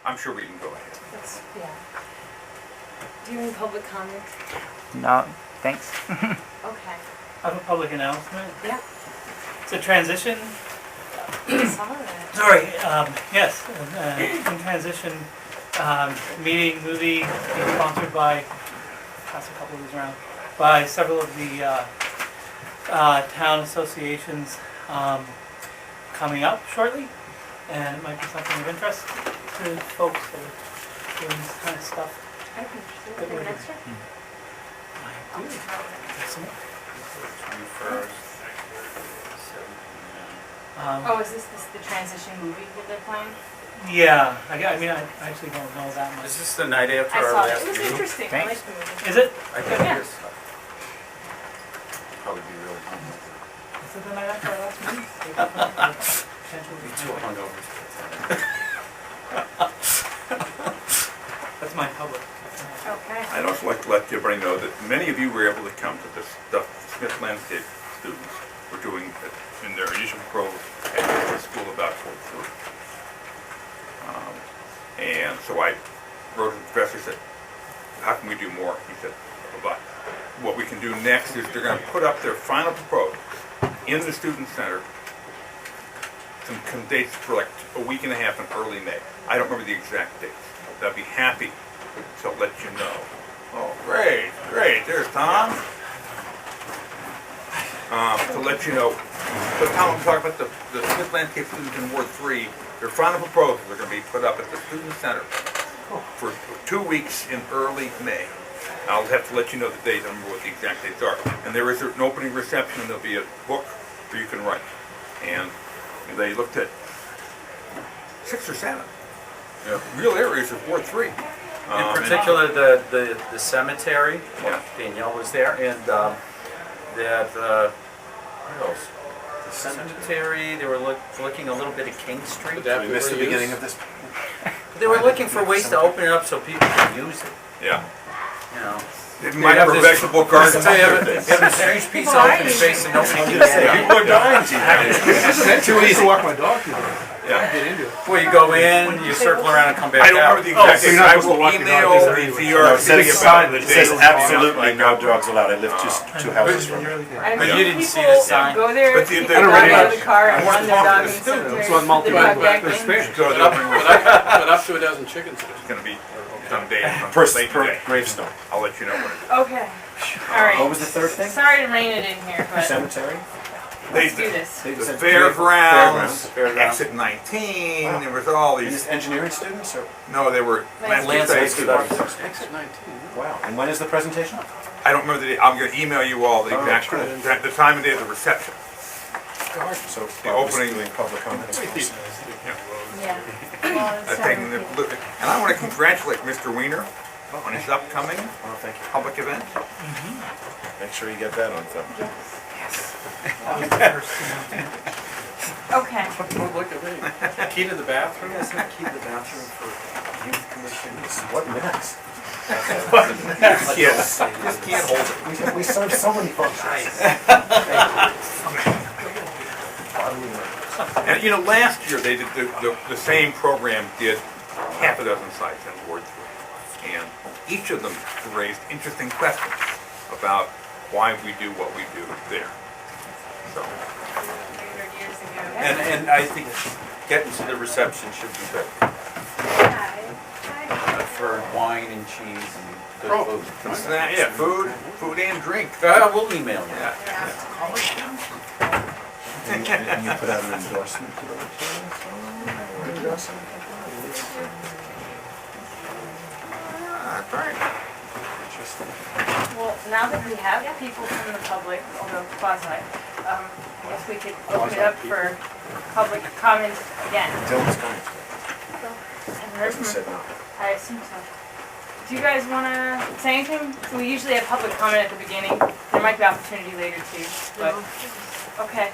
I'm sure we can go ahead. That's, yeah. Do you have any public comment? No, thanks. Okay. I have a public announcement. Yeah. It's a transition. Some of it. Sorry, yes, in transition, meeting, movie, being sponsored by, pass a couple of these around, by several of the town associations coming up shortly. And it might be something of interest to folks that are doing this kind of stuff. I'm interested. Do you have an extra? I do. Excellent. 21st. Oh, is this the transition movie that they're playing? Yeah, I mean, I actually don't know that much. Is this the night after I our saw it. last It was meeting? interesting. I Thanks. liked the movie. Is it? I think Yeah. it is. Probably be really fun. Is it the night after our last meeting? Be too hungover. That's my public. Okay. I'd also like to let everybody know that many of you were able to come to this stuff Smith Landscape students were doing in their initial program at the school about Fort Stewart. And so I wrote to the professor, said, how can we do more? He said, but what we can do next is they're going to put up their final proposal in the student center, some dates for like a week and a half in early May. I don't remember the exact dates. I'd be happy to let you know. Oh, great, great. There's Tom. To let you know, so Tom, I'm talking about the Smith Landscape students in Ward 3. Their final proposals are going to be put up at the student center for 2 weeks in early May. I'll have to let you know the dates. I don't remember what the exact dates are. And there is an opening reception, and there'll be a book where you can write. And they looked at 6 or 7 real areas of Ward 3. In particular, the cemetery, Yeah. Danielle was there, and what else? The cemetery, they were looking a little bit at King Street. We missed the beginning of this. They were looking for ways to open it up so people could use it, Yeah. you know. It might have a vegetable garden. You have a strange piece of open space and nobody can get in. People are dying. It's too easy to walk my dog through there. Yeah. Get into it. Well, you go in, you circle around and come back I don't out. remember the exact so you're dates. not I supposed to will walk your email dog the this way. VRC It says about the it says dates. absolutely no dogs allowed. I live just 2 houses from it. And But you didn't see people the sign. go there, But take the- their I don't dog really out of the know. car and I want run to their talk dog to in the the students. cemetery. So on multi They come back there's in. Spanish. Go to the opening But reception. up to a dozen chickens. It's going to be someday on Per late day. gravestone. I'll let you know when it is. Okay. All right. What was the third thing? Sorry to rein it in here, but Cemetery? let's do this. They The said fairgrounds, Fairgrounds. exit 19, there was all And these, it's engineering students or? no, they were landscape Landscape students. students. Exit 19. Wow. And when is the presentation? I don't remember the, I'm going to email you all the Oh, exact, sure. the time and day of the reception. So The Bob was opening- doing public comments. Yeah. Well, I it's think, several people. look, and I want to congratulate Mr. Weiner on his upcoming Oh, thank you. public event. Make sure you get that on film. Okay. Don't look at me. Key to the bathroom? That's not key to the bathroom for youth commissions. What minutes? Yes, just can't hold it. We serve so many functions. And you know, last year they did the same program did half a dozen sites in Ward 3. And each of them raised interesting questions about why we do what we do there. So, And I think getting to the reception should be better. For wine and cheese and good food. yeah, food and drink. We'll email you. Yeah. And you put out an endorsement to the endorsement. Right. Interesting. Well, now that we have people from the public, although quasi, I guess we could open it up for public comment again. Dylan's coming. Haven't heard Hasn't from said no. I assume so. Do you guys want to say anything? So we usually have public comment at the beginning. There might be opportunity later too, but, okay.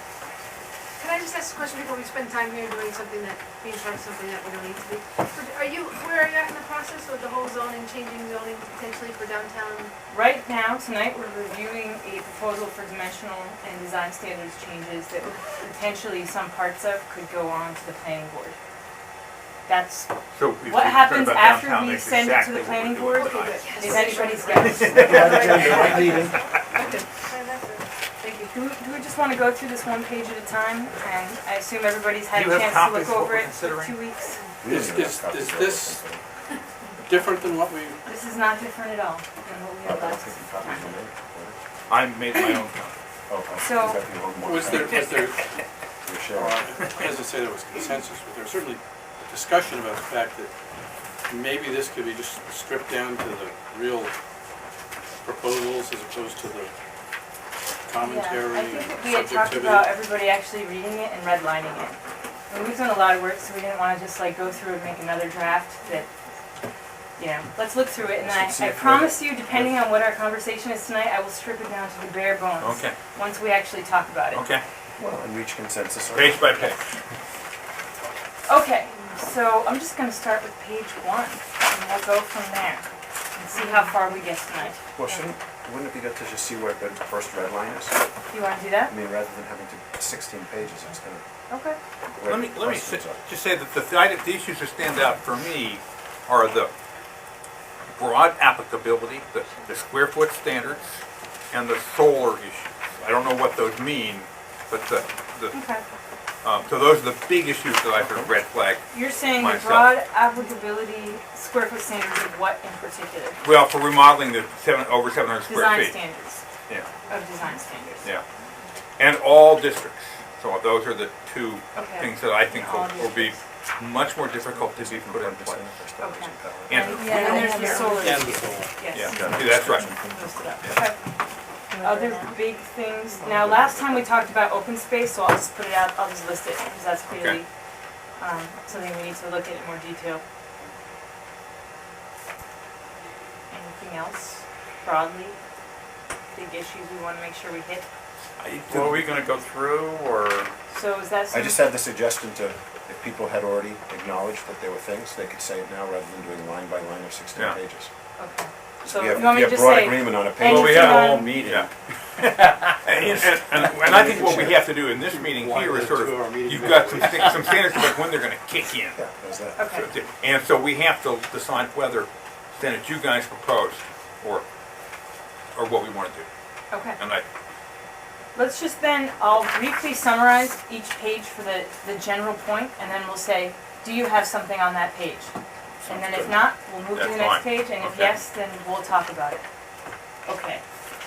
Can I just ask a question before we spend time here doing something that, being part of something that we don't need to be? Where are you at in the process with the whole zoning, changing zoning potentially for downtown? Right now, tonight, we're reviewing a proposal for dimensional and design standards changes that potentially some parts of could go on to the planning board. That's So if what you're happens talking about after downtown, we that's send it to exactly the what planning we're board. doing tonight. Is anybody's guess. Thank you. Do we just want to go through this one page at a time? And I assume everybody's had Do a you have chance to copies look of what over we're it for considering? 2 weeks. Is this different than what we, This is not different at all than what we had last time. I made my own copy. So- was there, You're sharing. as I say, there was consensus, but there was certainly a discussion about the fact that maybe this could be just stripped down to the real proposals as opposed to the commentary Yeah, I and think that we had talked subjectivity. about everybody actually reading it and redlining it. And we've done a lot of work, so we didn't want to just like go through and make another draft that, you know, let's look through it. And Let's see I if promise you, depending on what our conversation is tonight, I will strip it down to the bare bones. Okay, Once we actually talk about it. okay, Well, and reach consensus on page by page. Okay, so I'm just gonna start with page 1, and we'll go from there, and see how far we get tonight. Well, wouldn't it be good to just see where the first red line is? You wanna do that? I mean, rather than having to 16 pages, it's gonna. Okay. Let me questions say- are. just say that the issues that stand out for me are the broad applicability, the square foot standards, and the solar issues. I don't know what those mean, but Okay. so those are the big issues that I sort of red flag. You're saying the Myself. broad applicability square foot standards of what in particular? Well, for remodeling the over 700 square Design feet. standards, Yeah, of design standards. yeah. And all districts. So those are the two Okay. things that I think All will be districts. much more difficult to be put in place. Okay. And, And there's the solar And the issue. solar. Yes. yeah, that's right. Listed up. Okay. Other big things, now last time we talked about open space, so I'll just put it out, I'll just list it, because that's clearly something we need to look at in more detail. Anything else broadly, big issues we want to make sure we hit? Were we gonna go through, or? So is that I some? just had the suggestion to, if people had already acknowledged that there were things, they could say it now rather than doing line by line of 16 Yeah. pages. Okay, so We you have, want me we to have just broad say, agreement on a Well, Well, page. we had a Anything whole on- meeting. Yeah. And I think what we have to do in this meeting here is sort of, you've got some standards about when they're gonna kick in. Yeah, there's that. okay, And so we have to decide whether standards you guys propose or what we wanna do. okay. And Let's just then, I'll briefly summarize each page for the general point, and then we'll say, do you have something on that page? And then if not, we'll move to the That's next fine. page, and if Okay. yes, then we'll talk about it. Okay,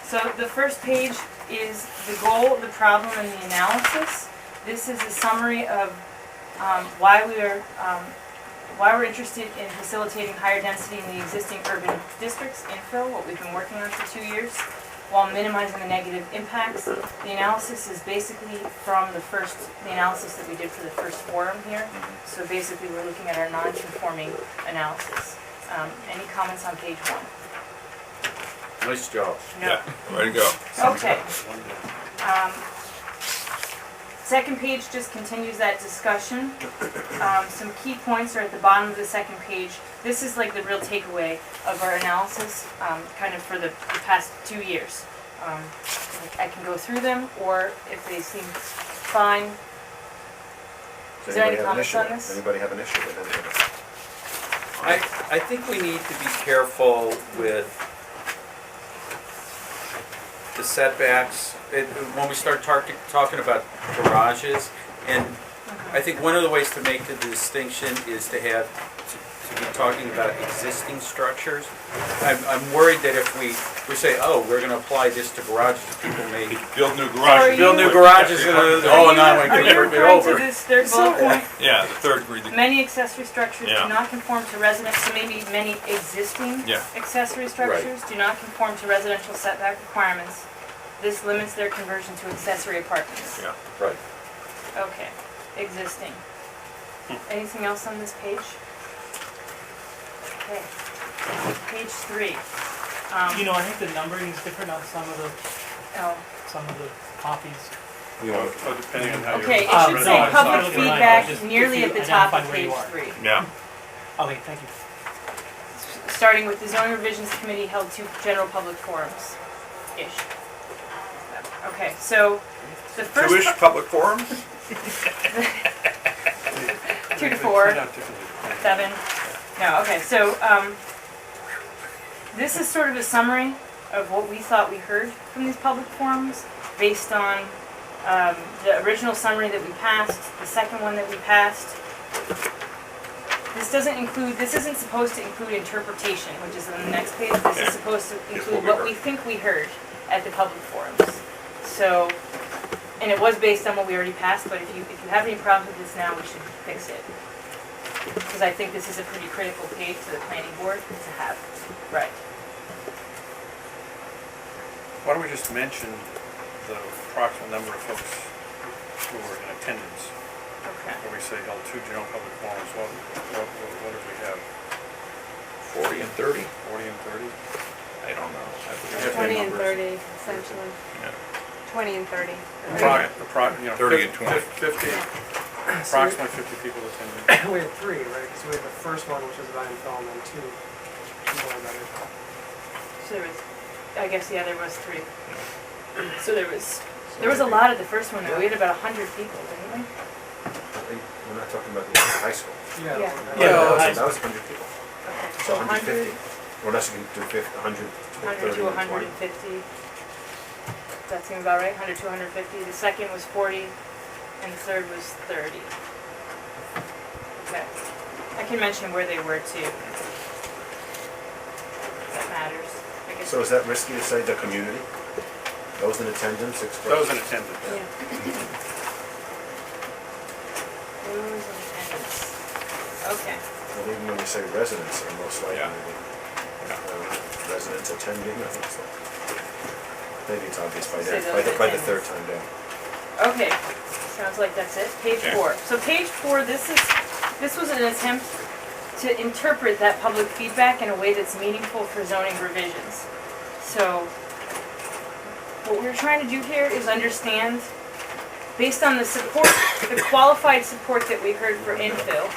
so the first page is the goal, the problem, and the analysis. This is a summary of why we're interested in facilitating higher density in the existing urban districts, infill, what we've been working on for 2 years, while minimizing the negative impacts. The analysis is basically from the analysis that we did for the first forum here. So basically, we're looking at our non-conforming analysis. Any comments on page 1? Nice job. yeah, ready to go. Okay. Second page just continues that discussion. Some key points are at the bottom of the second page. This is like the real takeaway of our analysis, kind of for the past 2 years. I can go through them, or if they seem fine. Does Is there any anybody have an comments issue on with it? this? Anybody have an issue with any of it? I think we need to be careful with the setbacks, when we start talking about garages, and I think one of the ways to make the distinction is to have, to be talking about existing structures. I'm worried that if we say, oh, we're gonna apply this to garages, people may Build new Are garages. you- build new garages and, oh, now I Are can you rip it referring to over. this third bullet point? Yeah, the third reading. Many accessory structures Yeah. do not conform to residential, so maybe many existing Yeah. accessory structures do not conform to residential setback requirements. This limits their conversion to accessory apartments. Yeah. Right. Okay, existing. Anything else on this page? Okay, page 3. You know, I think the numbering is different on some of Oh, the copies. You know, Oh, depending on how you're. okay, it no, should it's say not public looking right, feedback just nearly if at you the top of identify where you page are. 3. Yeah. Okay, thank you. Starting with the zoning revisions committee held 2 general public forums-ish. Okay, so the first. Two-ish public forums? 2 to 4. Turn out differently. 7? No, okay, so, this is sort of a summary of what we thought we heard from these public forums, based on, the original summary that we passed, the second one that we passed. This isn't supposed to include interpretation, which is on the next page. This is supposed to include what we think we heard at the public forums. So, and it was based on what we already passed, but if you have any problems with this now, we should fix it. Because I think this is a pretty critical page for the planning board to have. Right. Why don't we just mention the approximate number of folks who were in attendance? Okay. Where we say held 2 general public forums, what did we have? 40 and 30? 40 and 30? I don't know. I forget. Yeah. 20 and numbers. 30, essentially. Yeah. 20 and 30. You know, 30 and 20. 50, approximately 50 people attended. We had 3, right? Because we had the first one, which was about infill, and then 2 more about infill. So there was, I guess, yeah, there was 3. So there was a lot of the first one, though. We had about 100 people, didn't we? We're not talking about the high school. Yeah. Yeah. That was 100 people. Okay. So 150. We're not going to do 50, 100, 100 to 30, 20. 150. That seems about right, 100 to 150. The second was 40, and the third was 30. Okay. I can mention where they were too. That matters. I guess. So is that risky to say the community? Those in attendance express? Those in attendance. Yeah. Who's in attendance? Okay. Well, even when you say residents are most likely Yeah. residents attending, I think so. Maybe it's obvious by Say that, those by the attendance. third time down. Okay. Sounds like that's it. Page Okay. 4. So page 4, this was an attempt to interpret that public feedback in a way that's meaningful for zoning revisions. So what we're trying to do here is understand, based on the support, the qualified support that we heard for infill,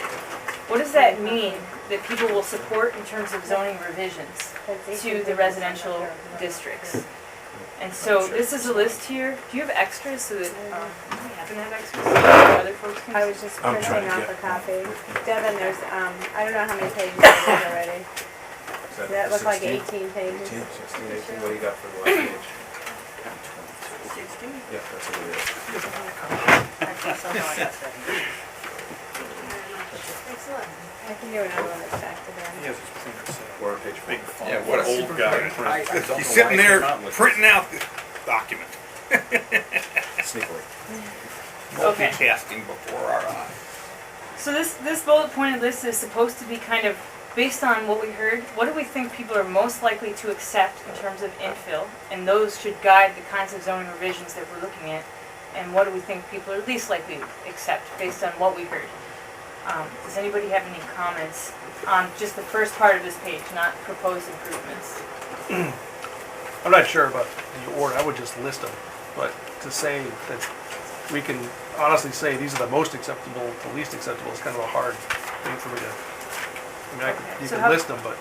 what does that mean that people will support in terms of zoning revisions to the residential districts? And so this is a list here. Do you have extras so that, we happen to have extras so that other folks can? I was just I'm trying printing to off get- a copy. Devin, there's, I don't know how many pages there is already. Is That looked like 16? 18 pages. 18, 16, 18, what do you got for the last page? 16? Yeah, that's what it is. Actually, somehow I got that. Excellent. I can do another one that's back to He them. has his printer set up. We're on page Big 4. Yeah, what a old guy print. He's sitting there printing out the document. Sneakily. Okay. Multitasking before our eyes. So this bullet pointed list is supposed to be kind of based on what we heard. What do we think people are most likely to accept in terms of infill? And those should guide the kinds of zoning revisions that we're looking at. And what do we think people are least likely to accept based on what we heard? Does anybody have any comments on just the first part of this page, not proposed improvements? I'm not sure about the order, I would just list them, but to say that we can honestly say these are the most acceptable to least acceptable is kind of a hard thing for me to, Okay, you so can how- list them, but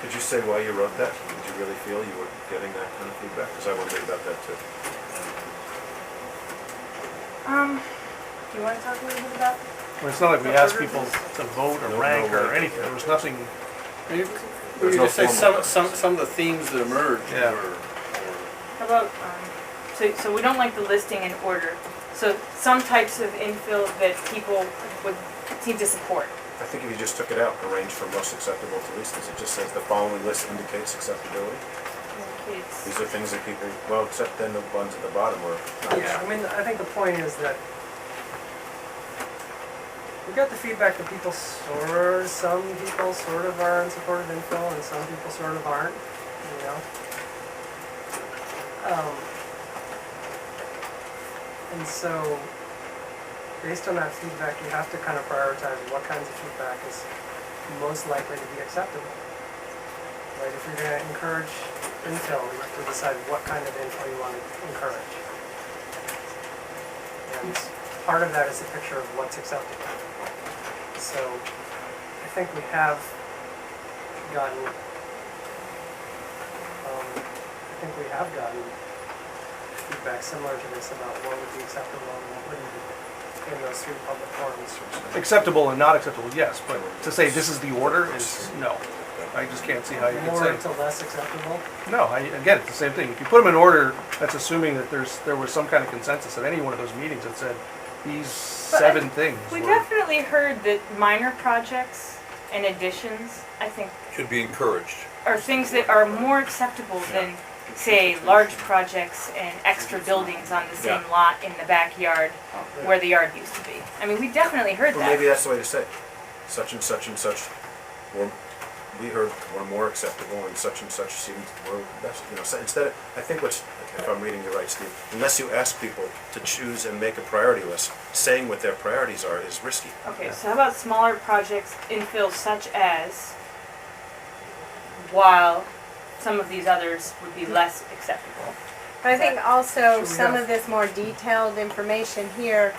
Could you say why you wrote that? Did you really feel you were getting that kind of feedback? Because I wondered about that too. Do you want to talk a little bit about? it's not like we asked people to vote or No, rank no or rank. anything, there was nothing, We There's no just say formal some of the themes that emerged Yeah. were How about, so we don't like the listing in order. So some types of infill that people would seem to support. I think if you just took it out, arranged from most acceptable to least, it just says the following list indicates acceptability. It's, These are things that people, well, except then the ones at the bottom were not. yeah, I mean, I think the point is that we got the feedback that some people sort of are in support of infill and some people sort of aren't, you know? And so, based on that feedback, you have to kind of prioritize what kinds of feedback is most likely to be acceptable. Right, if you're gonna encourage infill, you have to decide what kind of infill you want to encourage. And part of that is a picture of what's acceptable. So, I think we have gotten, feedback similar to this about what would be acceptable and what wouldn't be. in those three public forums. Acceptable and not acceptable, yes, but to say this is the order is no. I just can't see how you could More say. to less acceptable? No, again, it's the same thing. If you put them in order, that's assuming that there was some kind of consensus at any one of those meetings that said these But 7 things We were. definitely heard that minor projects and additions, I think, Should be encouraged. are things that are more acceptable than, say, large projects and extra buildings on the same lot in the backyard where the yard used to be. I mean, we definitely heard Well, maybe that. that's the way to say it. Such and such were, we heard were more acceptable and such seemed were best, you know, so instead of, I think what's, if I'm reading you right, Steve, unless you ask people to choose and make a priority list, saying what their priorities are is risky. Okay, so how about smaller projects infill such as, while some of these others would be less acceptable? But I think also Should we some have- of this more detailed information here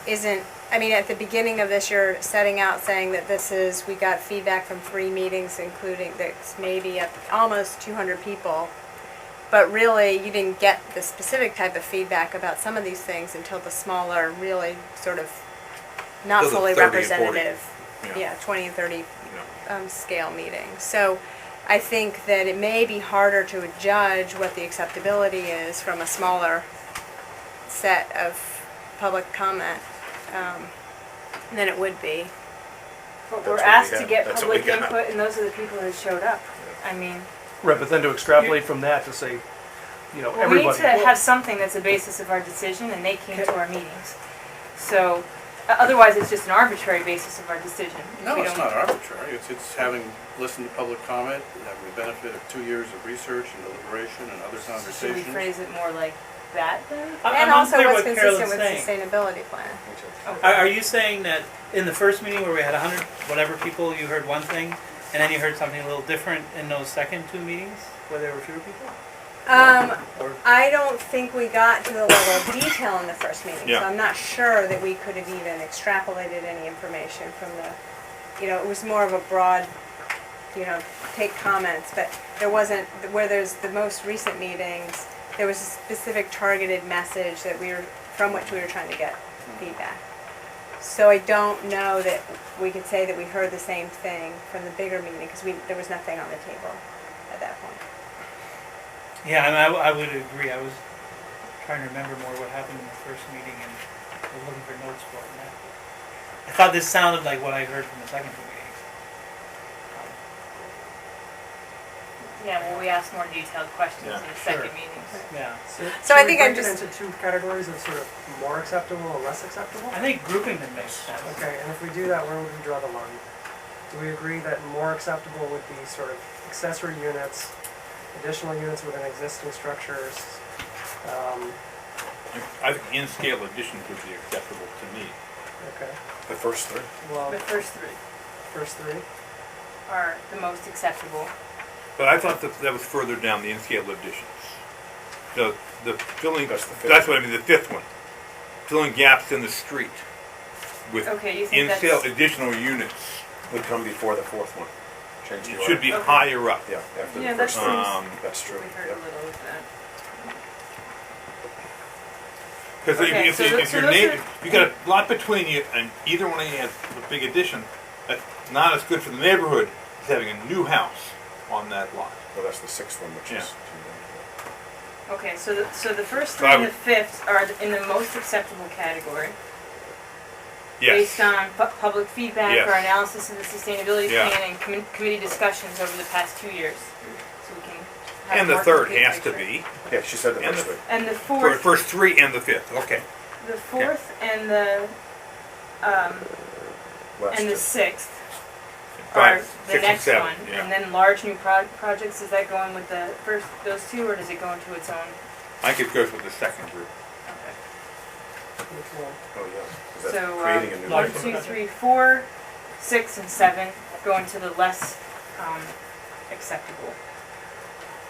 isn't, I mean, at the beginning of this, you're setting out saying that this is, we got feedback from 3 meetings, including that's maybe almost 200 people. But really, you didn't get the specific type of feedback about some of these things until the smaller, really sort of not Till the fully 30 and 40. representative, Yeah. 20 and 30 scale meetings. So I think that it may be harder to judge what the acceptability is from a smaller set of public comment than it would be. But That's we're what we asked to have. get That's what we public got. input, and those are the people who showed up. I mean, Right, but then to extrapolate from that to say, you know, well, we need everybody. to have something that's the basis of our decision, and they came to our meetings. So, otherwise, it's just an arbitrary basis of our decision. if No, we it's don't- not arbitrary. It's having listened to public comment, having the benefit of 2 years of research and deliberation and other Should we conversations. phrase it more like that then? And I'm also unclear what's what consistent with Carolyn's the saying. sustainability plan. Are you saying that in the first meeting where we had 100 whatever people, you heard one thing, and then you heard something a little different in those second 2 meetings where there were fewer people? Or I don't think we got to the level of detail in the first meeting, so Yeah. I'm not sure that we could have even extrapolated any information from the, you know, it was more of a broad, you know, take comments, but there wasn't, where there's the most recent meetings, there was a specific targeted message that from which we were trying to get feedback. So I don't know that we could say that we heard the same thing from the bigger meeting, because there was nothing on the table at that point. yeah, and I would agree. I was trying to remember more what happened in the first meeting, and I was looking for notes for it. And I thought this sounded like what I heard from the second 2 meetings. Yeah, well, we asked more detailed questions Yeah. in the second Sure. meetings. Yeah, So I should we think I'm break it just- into 2 categories of sort of more acceptable and less acceptable? I think grouping them makes sense. Okay, and if we do that, where would we draw the line? Do we agree that more acceptable would be sort of accessory units, additional units within existing structures? I think in-scale additions would be acceptable to me. Okay, The first 3. well, The first 3 first 3. are the most acceptable. But I thought that was further down, the in-scale additions. The filling, That's the fifth that's what I mean, the 5th one. Filling gaps in the street with Okay, you think in-scale that's, additional units. Would come before the 4th one. Change the It order. should be Okay. higher up. Yeah, after Yeah, the that first seems- one. That's true. we heard yeah. a little of that. Because Okay, if so if your those neighbor, are- you got a lot between you and either one of you has a big addition, that's not as good for the neighborhood as having a new house on that lot. Well, that's the 6th one, which is. Okay, so the first So 3 I and the would- 5th are in the most acceptable category. Yes. Based on public feedback Yes. or analysis of the sustainability Yeah. plan and committee discussions over the past 2 years. So we can have And a the more 3rd complete has to picture. be, Yeah, she said the And first the- 3. And the for the fourth, first 3 and the 5th, okay. the fourth and the, Last and the 2. 6th are 5, the 6, and next 7, one. yeah. And then large new projects, is that going with the first, those 2, or does it go into its own? I think it goes with the second group. Okay. Which one? Oh, yeah. 'Cause that's So, creating a new large 1, one. 2, 3, 4, 6, and 7 go into the less acceptable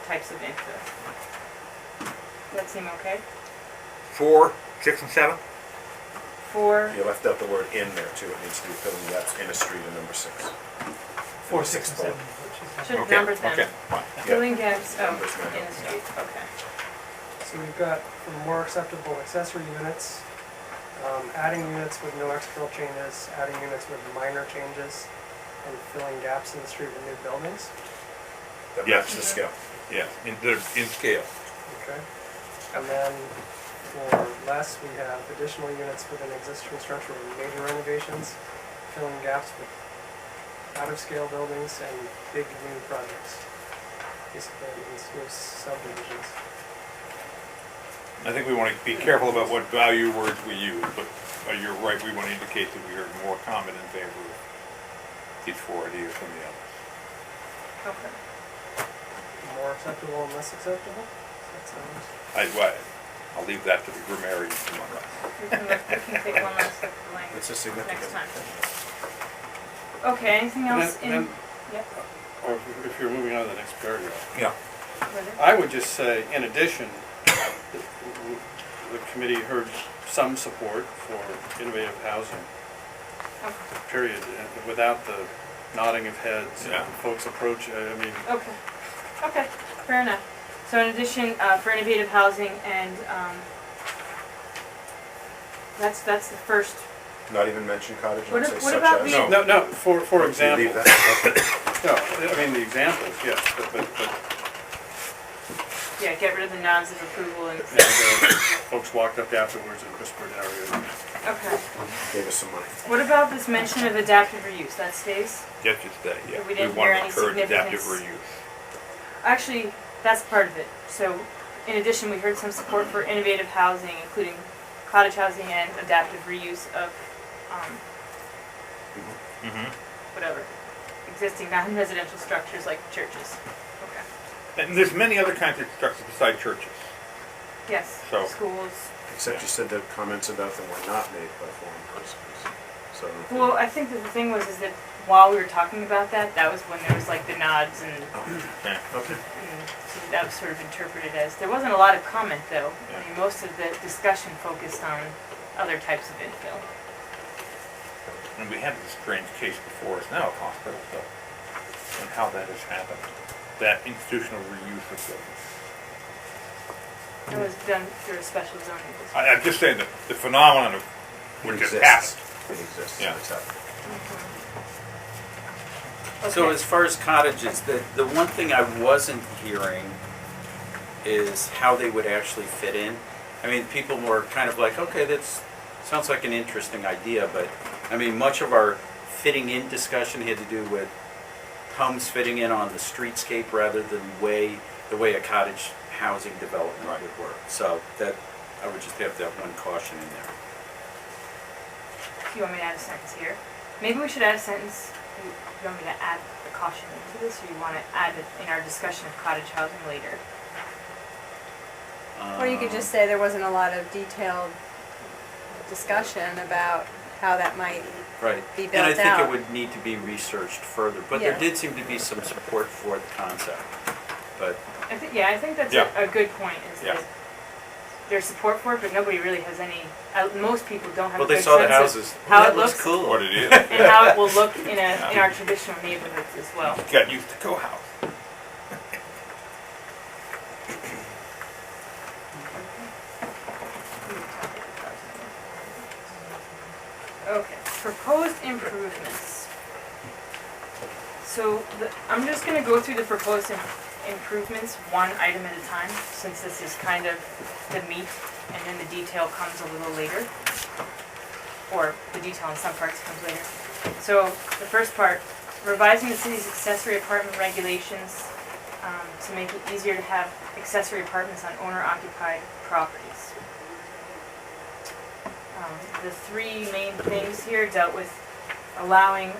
types of infill. Does that seem okay? 4, 6, and 7? 4, You left out the word in there too. It needs to be filling gaps in a street in number 6. 4, 6, and 7. Which is should have Okay, numbered them. okay, fine. Filling gaps, Numbers in matter. the street, okay. So we've got for more acceptable accessory units, Adding units with no external changes, adding units with minor changes, and filling gaps in the street with new buildings. That Yes. matches the scale. Yeah, they're in scale. Okay. And then for less, we have additional units within existing structure with major renovations, filling gaps with out-of-scale buildings and big new projects. Basically, these new subdivisions. I think we want to be careful about what value words we use, but you're right, we want to indicate that we are more common in favor of these four ideas than the others. Okay. More acceptable and less acceptable? That sounds... I'll leave that to the grammarians among us. We can take one last look at the language It's a significant. next time. Okay, anything else in? Then- Yep. Or if you're moving on to the next paragraph. Yeah. Further? I would just say, in addition, the committee heard some support for innovative housing, Okay. period, without the nodding of heads, Yeah. folks approach, I mean, Okay, okay, fair enough. So in addition, for innovative housing and, that's the first, Not even mention cottage, What and if- say what such about as. the- no, for You example, leave that. no, I mean, the examples, yes, but yeah, get rid of the nods of approval and, folks walked up afterwards and whispered in our ear. okay. Gave us some money. What about this mention of adaptive reuse, that stays? Yes, it's that, yeah. We didn't want hear to any encourage adaptive significance. reuse. Actually, that's part of it. So, in addition, we heard some support for innovative housing, including cottage housing and adaptive reuse of, Mm-hmm. whatever, existing non-residential structures like churches. Okay. And there's many other kinds of structures besides churches. Yes, So- schools. Except you said that comments about them were not made by foreign persons. So. Well, I think that the thing was is that while we were talking about that, that was when there was like the nods and Yeah. Okay. so that was sort of interpreted as, there wasn't a lot of comment though. Yeah. I mean, most of the discussion focused on other types of infill. And we had this strange case before us now at hospital, so, and how that has happened. That institutional reuse of buildings. It was done through a special zoning district. I'm just saying that the phenomenon of It which has exists. happened. It exists. Yeah. It's happening. So Okay. as far as cottages, the one thing I wasn't hearing is how they would actually fit in. I mean, people were kind of like, okay, that sounds like an interesting idea, but I mean, much of our fitting in discussion had to do with homes fitting in on the streetscape rather than the way a cottage housing development would work. So that, I would just have that one caution in there. Do you want me to add a sentence here? Maybe we should add a sentence. You want me to add the caution into this, or you want to add it in our discussion of cottage housing later? Or you could just say there wasn't a lot of detailed discussion about how that might Right. be And I built think out. it would need to be researched further, but there Yeah. did seem to be some support for the concept. But I think that's Yeah. a good point, is Yeah. that there's support for it, but nobody really has any, most people don't have a well, good they saw the sense houses. of how That it looks looks cool. What it is. and how it will look in our traditional neighborhoods as well. Got used to co-house. Okay, proposed improvements. So I'm just gonna go through the proposed improvements one item at a time, since this is kind of the meat, and then the detail comes a little later. Or the detail in some parts comes later. So the first part, revising the city's accessory apartment regulations to make it easier to have accessory apartments on owner-occupied properties. The three main things here dealt with allowing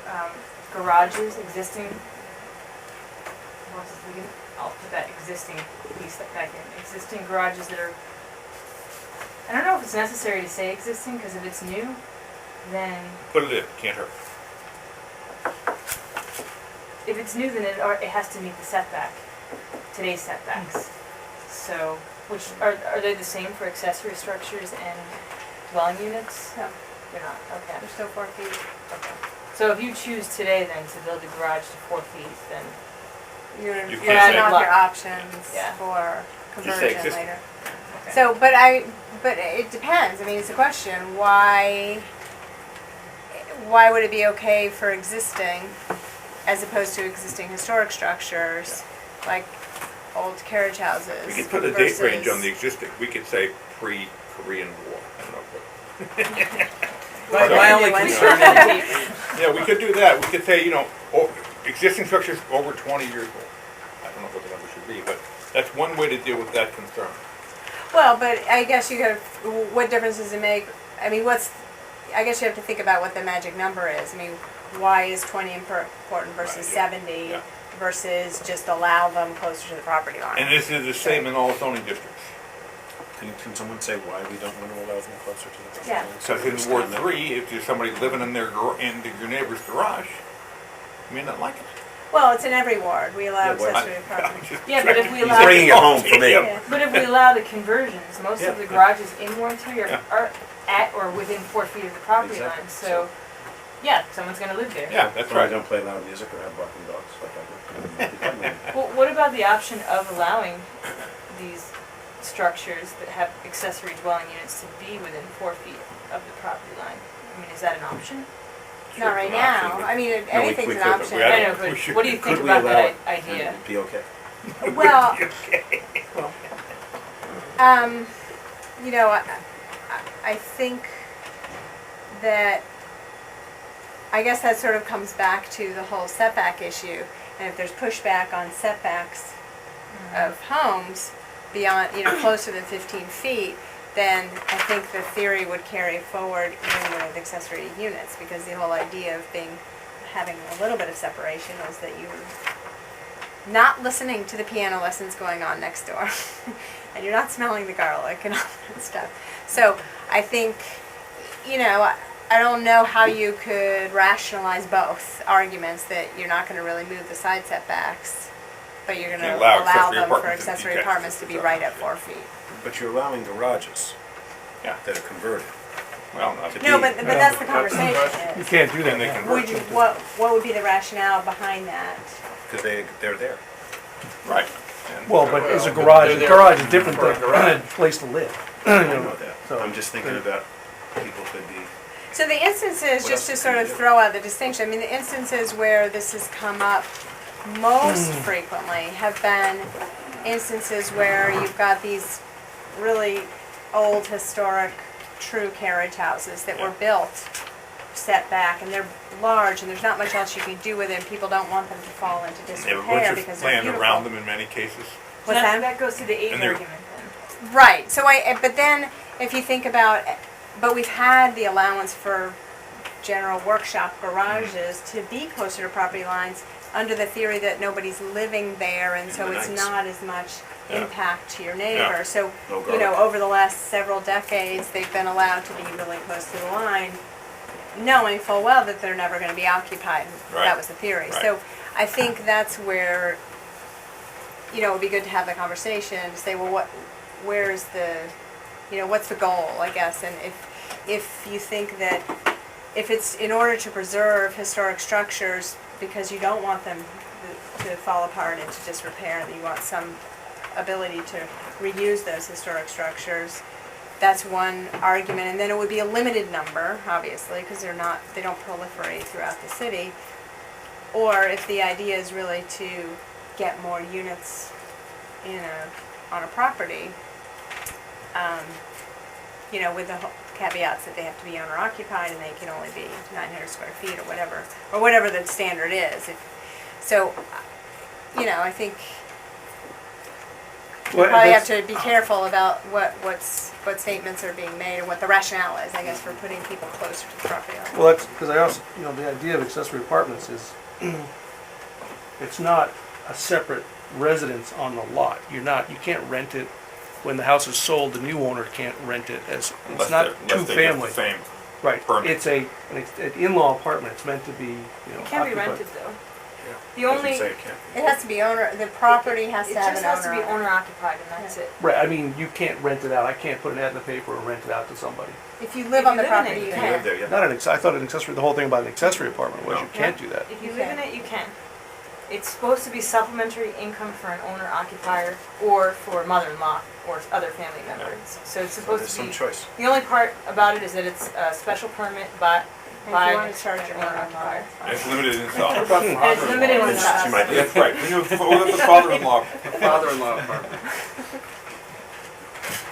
garages, existing, I'll put that existing piece back in, existing garages that are, I don't know if it's necessary to say existing, because if it's new, then, Put it in, can't hurt. if it's new, then it has to meet the setback, today's setbacks. So, which, are they the same for accessory structures and dwelling units? No, They're not, okay. they're still 4 feet. Okay. So if you choose today then to build a garage to 4 feet, then, You're You you're can't adding say- off your options Yeah. for Just say conversion existing. later. So, but it depends. I mean, it's a question. Why would it be okay for existing as opposed to existing historic structures, like old carriage houses? We could put a date range on versus- the existing, we could say pre-Korean War, I don't know, My Or only new ones. concern is, yeah, we could do that, we could say, existing structures over 20 years old. I don't know what the number should be, but that's one way to deal with that concern. Well, but I guess you have, what difference does it make? I mean, I guess you have to think about what the magic number is. I mean, why is 20 important versus Right, yeah, 70 yeah. versus just allow them closer to the property line? And this is the same in all zoning districts. Can someone say why we don't want to allow them closer to the property Yeah. line? Because in Ward 3, if there's somebody living in in your neighbor's garage, you may not like it. Well, it's in every ward. We allow Yeah, well, accessory apartments. Yeah, but if we He's allow, bringing it home for me. Yeah. but if we allow the conversions, most Yeah. of the garages in Ward 3 Yeah. are at or within 4 feet of the property Exactly. line, so, yeah, someone's gonna live there. Yeah, that's Or I right. don't play loud music or have barking dogs like I do. Well, what about the option of allowing these structures that have accessory dwelling units to be within 4 feet of the property line? I mean, is that an option? Not right It's an option, now. but- I mean, we anything's could, an but option. we I don't- know, but we should- what do you think Could we about allow that it idea? and be okay? Well, you know, I think that, I guess that sort of comes back to the whole setback issue. And if there's pushback on setbacks of homes beyond, closer than 15 feet, then I think the theory would carry forward even with accessory units, because the whole idea of having a little bit of separation is that you're not listening to the piano lessons going on next door, and you're not smelling the garlic and all that stuff. So I think, I don't know how you could rationalize both arguments, that you're not going to really move the side setbacks, but you're going to You allow allow accessory them for apartments to be accessory detached. apartments to be right at 4 feet. But you're allowing garages Yeah. that are converted. Well, not To No, be- but that's the conversation. You Is. can't do that Then they now. convert. Would you, what would be the rationale behind that? Because they're there. Right. And- Well, but it's a Well, garage, they're a there garage is different for a than garage. a place to live. I know that. So- I'm just thinking about people could be, So the instances, What just to else sort can of you do? throw out the distinction, I mean, the instances where this has come up most Hmm. frequently have been instances where you've got these really old historic true carriage houses that were built set back, and they're large, and there's not much else you can do with them. People don't want them to fall into They have a disrepair bunch because of they're land beautiful. around them in many cases. What's that, that? that goes to the age And they're- argument then. Right, so but then, if you think about, but we've had the allowance for general workshop garages to be closer to property lines under the theory that nobody's living there, and so In the it's nights. not as much Yeah. impact to your neighbor. Yeah. So, no garlic. over the last several decades, they've been allowed to be really close to the line, knowing full well that they're never gonna be occupied. Right. That was the theory. Right. So, I think that's where, it would be good to have the conversation, to say, well, where's the, what's the goal, I guess, and if you think that, if it's in order to preserve historic structures, because you don't want them to fall apart into disrepair, that you want some ability to reuse those historic structures, that's one argument, and then it would be a limited number, obviously, because they don't proliferate throughout the city, or if the idea is really to get more units on a property, with the caveats that they have to be owner occupied and they can only be 900 square feet or whatever the standard is. I think you Well, probably have that's- to be careful about what statements are being made and what the rationale is, I guess, for putting people closer to the property line. Well, that's, because I also, the idea of accessory apartments is, it's not a separate residence on the lot. You can't rent it, when the house is sold, the new owner can't rent it as, it's Unless not they get two-family. the same. Right, permit. it's an in-law apartment, it's meant to be, It can be occupied. rented though. The Doesn't only, say it can't. It has to be the property has it to have just an has to be owner. owner occupied and that's it. Right, I mean, you can't rent it out, I can't put an ad in the paper and rent it out to somebody. If you live If on you the live in it, property, you you You can. live can. there, yeah. Not an, I thought an accessory, the whole thing about an accessory apartment was No. you can't do that. If you You live in can. it, you can. It's supposed to be supplementary income for an owner occupier or for mother-in-law or other family members. So it's So supposed there's to some be, choice. the only part about it is that it's a special permit by And if you want to charge an your owner mother-in-law, occupier. it's fine. It's limited in size. And it's limited in She size. might That's right, we know, the father-in-law, Father-in-law apartment.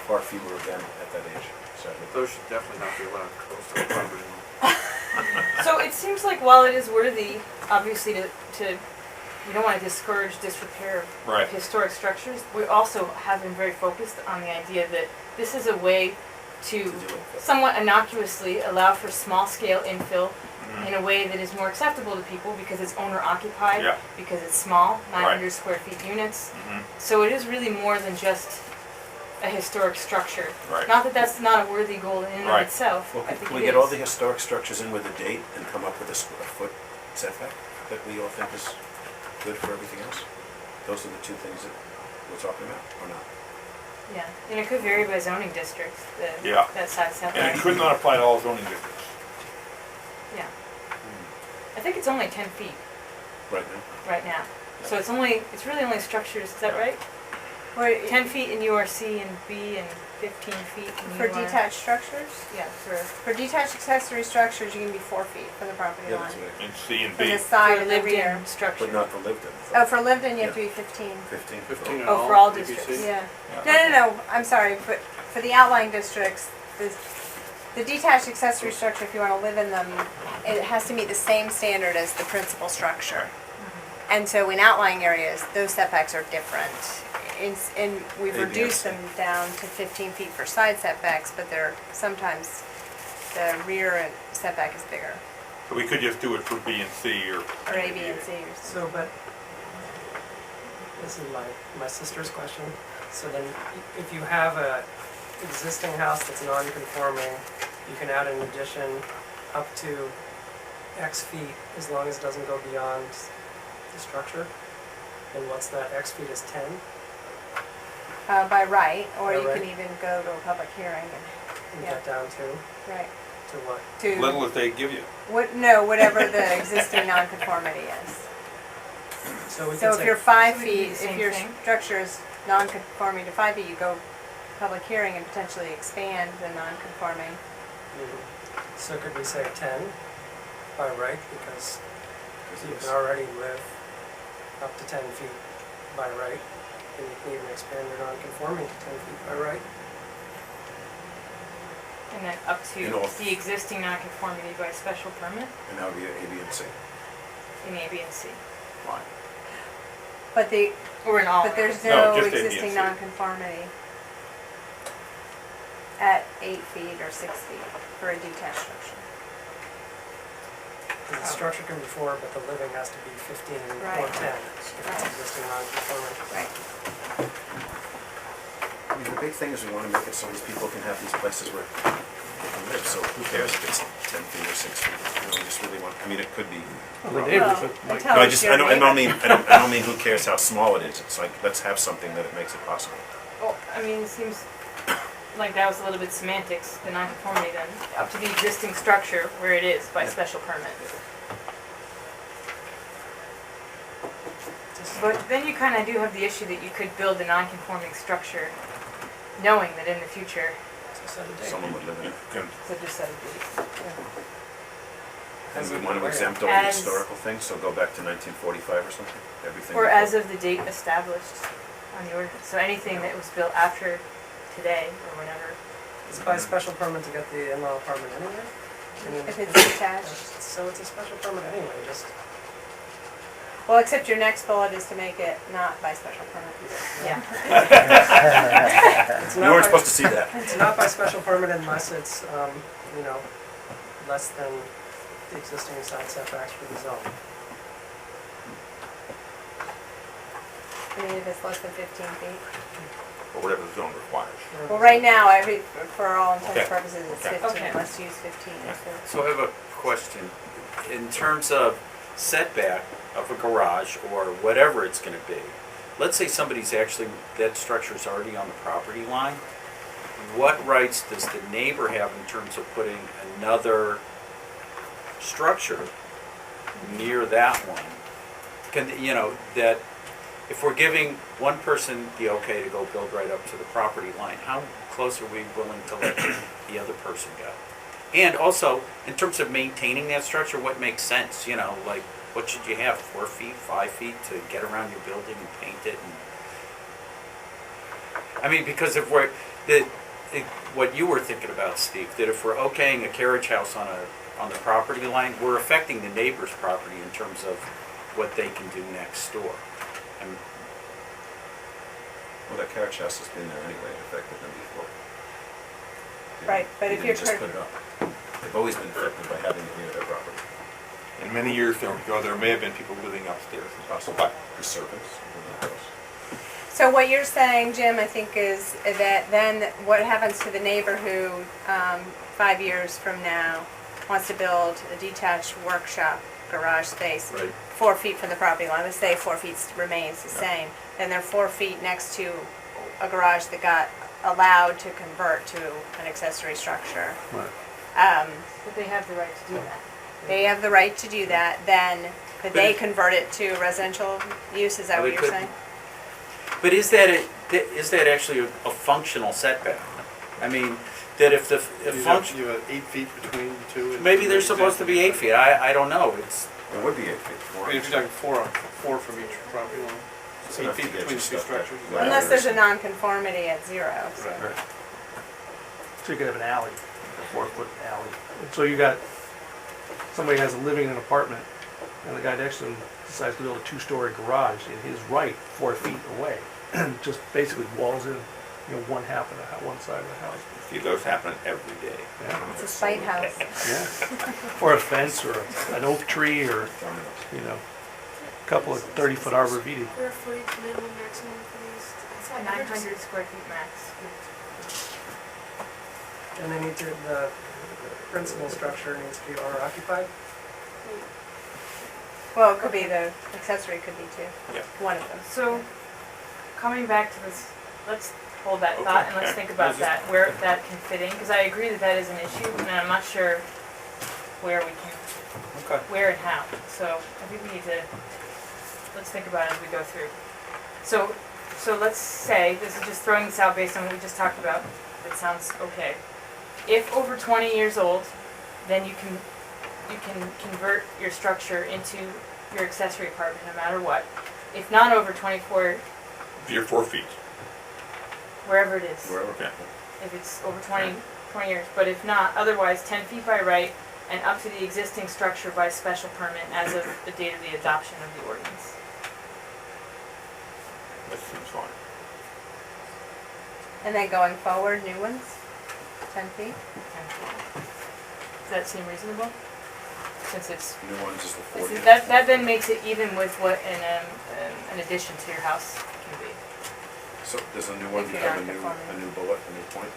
far fewer of them at that age, sadly. Those should definitely not be allowed close to the property line. So it seems like while it is worthy, obviously you don't want to discourage disrepair Right. of historic structures, we also have been very focused on the idea that this is a way to To do it. somewhat innocuously allow for small-scale infill in a way that is more acceptable to people because it's owner-occupied, Yeah. because it's small, Right. 900 square feet units. Mhm. So it is really more than just a historic structure. Right. Not that that's not a worthy goal in and of Right. itself. Well, I think can we it get all is. the historic structures in with a date and come up with a square foot setback that we all think is good for everything else? Those are the two things that we're talking about, or not? Yeah, and it could vary by zoning district, Yeah. that size And setback. it could not apply to all zoning districts. Yeah. I think it's only 10 feet Right now? right now. So it's really only structures, is that right? Or 10 feet in URC and B and 15 feet in for UR. detached structures? Yeah, For detached accessory structures, you can be 4 feet from the property Yeah, line. that's what In C and From B. the side for and the rear. lived-in structure. But not for lived in. Oh, for lived-in, you have to be 15. 15? 15 in Oh, for all ABC? districts. Yeah. Yeah. No, I'm sorry, but for the outlying districts, the detached accessory structure, if you want to live in them, it has to meet the same standard as the principal structure. And so in outlying areas, those setbacks are different. And we've A, B, and reduced C. them down to 15 feet for side setbacks, but they're sometimes the rear setback is bigger, So we could just do it for B and C or. or A, B, and C. Or something. So, but, this is my sister's question. So then, if you have a existing house that's non-conforming, you can add an addition up to X feet as long as it doesn't go beyond the structure? And what's that, X feet is 10? By right, or By you right. can even go to a public hearing And Yeah. get down to right, what? to, Little as they give you. whatever the existing nonconformity is. So we So can if say, you're 5 So we can do feet, the if same your thing? structure is non-conforming to 5 feet, you go public hearing and potentially expand the non-conforming. so could we say 10 by right, because you can already live up to 10 feet by right, and you can even expand your non-conforming to 10 feet by right. And then up In to all. the existing nonconformity by special permit And that would be A, B, and C. in A, B, and C. Fine. But Or in all. but there's No, no just A, B, and existing C. nonconformity at 8 feet or 6 feet for a detached structure. The structure can be 4, but the living has to be 15 or Right. 10 if it's Right. existing non-conforming. Right. I mean, the big thing is we want to make it so these people can have these places where they can live, so who cares if it's 10 feet or 6 feet? You know, we just really want, I mean, it could be. Well, until No, I it's just, your I don't neighbor. mean, I don't mean who cares how small it is. It's like, let's have something that it makes it possible. Well, I mean, it seems like that was a little bit semantics, the nonconformity then, up to the existing structure where it is by Yeah. special permit. But then you kind of do have the issue that you could build a nonconforming structure knowing that in the future, So set a date. Someone would live in it. so just set a date. And we want to exempt all the As- historical things, so go back to 1945 or something, everything. Or as of the date established on the ordinance, so anything that was built after today or whenever. It's by special permit to get the in-law apartment anyway? I mean, If it's detached. So it's a special permit anyway, just, Well, except your next bullet is to make it not by special permit. Yeah. it's You not weren't by, supposed to see that. it's not by special permit unless it's, you know, less than the existing side setbacks for the zone. I mean, if it's less than 15 feet. Or whatever the zone requires. Well, right now, for all intents Okay. and purposes, it's Okay. 15, Okay. let's use 15. So I have a question. In terms of setback of a garage or whatever it's gonna be, let's say somebody's actually, that structure's already on the property line. What rights does the neighbor have in terms of putting another structure near that one you know, that if we're giving one person the okay to go build right up to the property line, how close are we willing to let the other person go? And also, in terms of maintaining that structure, what makes sense, you know, like, what should you have, 4 feet, 5 feet to get around your building and paint it? And I mean, because if we're, what you were thinking about, Steve, that if we're okaying a carriage house on the property line, we're affecting the neighbor's property in terms of what they can do next door. And Well, that carriage house has been there anyway, it affected them before. Right, but if They you're didn't just cur- put it up. They've always been affected by having it near their property. And many years ago, there may have been people living upstairs. Possible. But The servants in the house. So what you're saying, Jim, I think is that then what happens to the neighbor who, 5 years from now, wants to build a detached workshop garage space Right. 4 feet from the property line, let's say 4 feet remains the same, then they're 4 feet next to a garage that got allowed to convert to an accessory structure. But they have the right to do that. They have the right to do that, then could they convert it to residential use, is that Well, what they you're could. saying? But is that actually a functional setback? I mean, that if You have 8 feet between the two. and- maybe they're supposed to be 8 feet, I don't know, it's, It would be 8 feet. I mean, if you're talking four from each property line, It's 8 enough to feet get between your the two stuff back. structures. Right. Unless there's a nonconformity at 0, so. Right. So you could have an alley, a 4-foot alley. And so you got, somebody has a living in an apartment, and the guy next to him decides to build a 2-story garage in his right, 4 feet away. Just basically walls in, one half of one side of the house. see those happen every day. Yeah. It's a spite house. Yeah. Or a fence, or an oak tree, or, a couple of 30-foot arborvitae. Square footage, minimum, maximum for these. It's 900 square feet max. And they need to, the principal structure needs to be owner occupied. Well, it could be the accessory could be too. Yeah. One of them. So, coming back to this, let's hold that thought and let's Okay. think about that, where that can fit in, because I agree that that is an issue, and I'm not sure where we can, okay. where and how. So, I think we need to, let's think about it as we go through. So let's say, this is just throwing this out based on what we just talked about, it sounds okay. If over 20 years old, then you can convert your structure into your accessory apartment no matter what. If not over 24, You're 4 feet. wherever it is, Wherever. Okay. if it's over 20 years. But if not, otherwise 10 feet by right and up to the existing structure by special permit as of the date of the adoption of the ordinance. That seems fine. And then going forward, new ones? 10 feet? 10 feet. Does that seem reasonable? Since it's, New ones is the 40. that then makes it even with what an addition to your house can be. So does a new one If you're become non-conforming. a new bullet, a new point?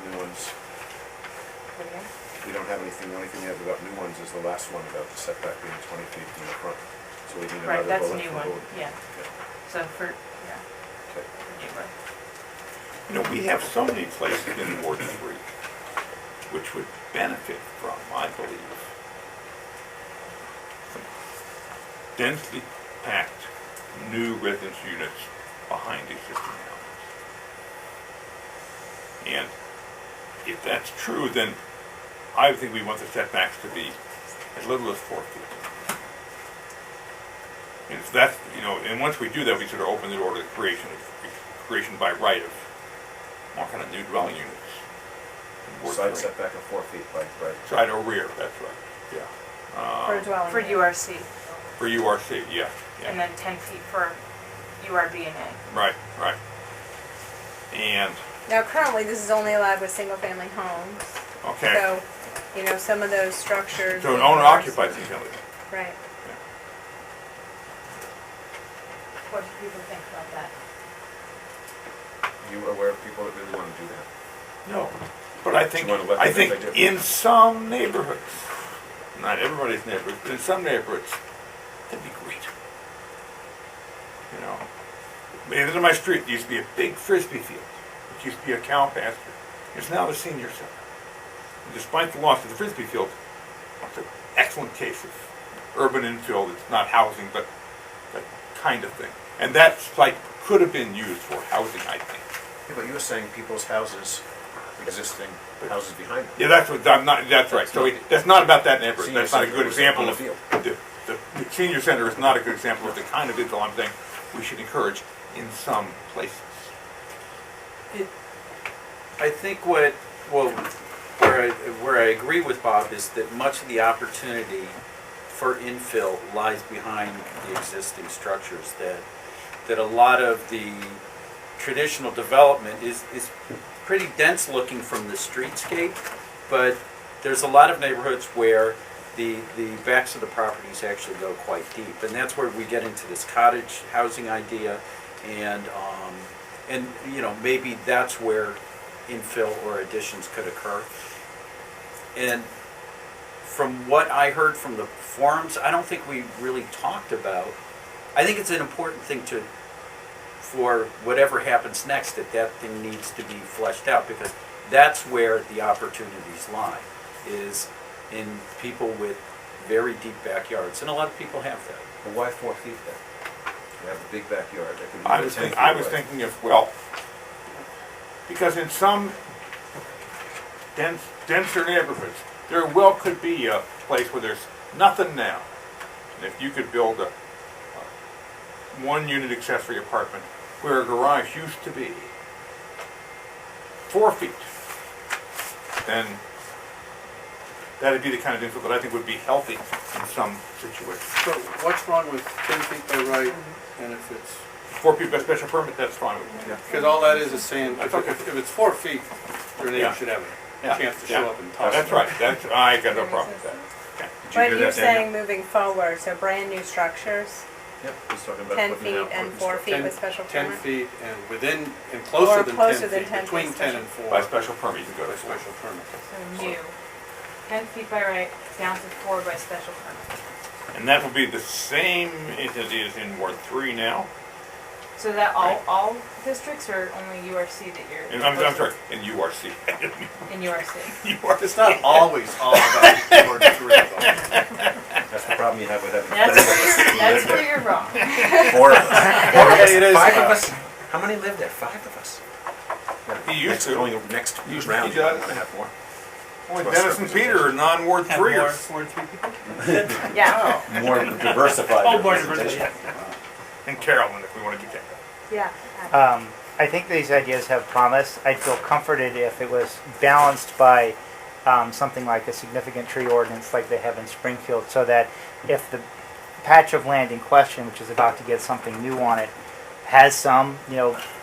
New ones, What again? we don't have anything, the only thing we have about new ones is the last one about the setback being 20 feet from the front. So we need Right, another that's a bullet new for one, both. yeah. So for, yeah, Okay. for neighbor. You know, we have so many places in Ward 3 which would benefit from, I believe, some densely packed new residence units behind existing houses. And if that's true, then I think we want the setbacks to be as little as 4 feet. And if that's, and once we do that, we sort of open the door to the creation by right of all kind of new dwelling units. in Ward Side 3. setback of 4 feet by right. Side or rear, that's right, yeah. For a dwelling. For unit. URC, For URC, yeah, and yeah, then 10 feet for URB and A. right. And, Now currently, this is only allowed with single-family homes. okay, So, some of those structures. so an owner occupied these buildings. Right. What do people think about that? You aware of people that really want to do that? No, but I think, You wanna let them know they do. in some neighborhoods, not everybody's neighborhoods, but in some neighborhoods, that'd be great. At the end of my street, there used to be a big frisbee field. It used to be a cow pasture. It's now the senior center. And despite the loss of the frisbee field, it's an excellent case of urban infill. It's not housing, but that kind of thing. And that site could have been used for housing, I think. Yeah, but you were saying people's houses, existing houses behind them. Yeah, that's what, I'm not, that's right. So that's not about that neighborhood. Senior That's not a center good was example on of, the field. the senior center is not a good example of the kind of info I'm saying we should encourage in some places. I think where I agree with Bob is that much of the opportunity for infill lies behind the existing structures, that a lot of the traditional development is pretty dense looking from the streetscape, but there's a lot of neighborhoods where the backs of the properties actually go quite deep, and that's where we get into this cottage housing idea, and you know, maybe that's where infill or additions could occur. And from what I heard from the forums, I don't think we really talked about, I think it's an important thing for whatever happens next, that thing needs to be fleshed out, because that's where the opportunities lie, is in people with very deep backyards, and a lot of people have that. Well, why 4 feet then? You have a big backyard, that could be I even was 10 feet I was away. thinking of, well, because in some denser neighborhoods, there well could be a place where there's nothing now. And if you could build a one-unit accessory apartment where a garage used to be 4 feet, then that'd be the kind of info that I think would be healthy in some situations. So what's wrong with 10 feet by right, and if it's, 4 feet by special permit, that's fine with me. because all that is saying, That's if okay. if it's 4 feet, your neighbor Yeah. should have Yeah. a chance to Yeah. show up and talk. That's right, I got no problem with that. Did you But hear you're that, Daniel? saying moving forward, so brand new structures, Yep, he's talking about 10 putting feet out and parking 4 structures. feet with special 10 permit? feet and within, and Or closer than closer 10 than feet, 10 between feet 10 and By 4 special permit, you can go by to 4. special permit. So new, 10 feet by right, down to 4 by special permit. And that will be the same as it is in Ward 3 now. So that all districts or only URC that you're? And I'm sorry, in URC. In URC. URC. It's not always all about Ward 3 though. That's the problem you have with having. That's where you're wrong. 4 of us. It is 5 of about- us? How many live there? 5 of us. He used to. Going next Used to, round, he you're does. gonna have more. Only Plus Dennis and representation. Peter are non-Ward Have 3ers. more 3 people? Yeah, More diversified. Oh, more representation. diversity. And Carolyn, if we want to do that. Yeah. I think these ideas have promise. I'd feel comforted if it was balanced by something like a significant tree ordinance like they have in Springfield, so that if the patch of land in question, which is about to get something new on it, has some,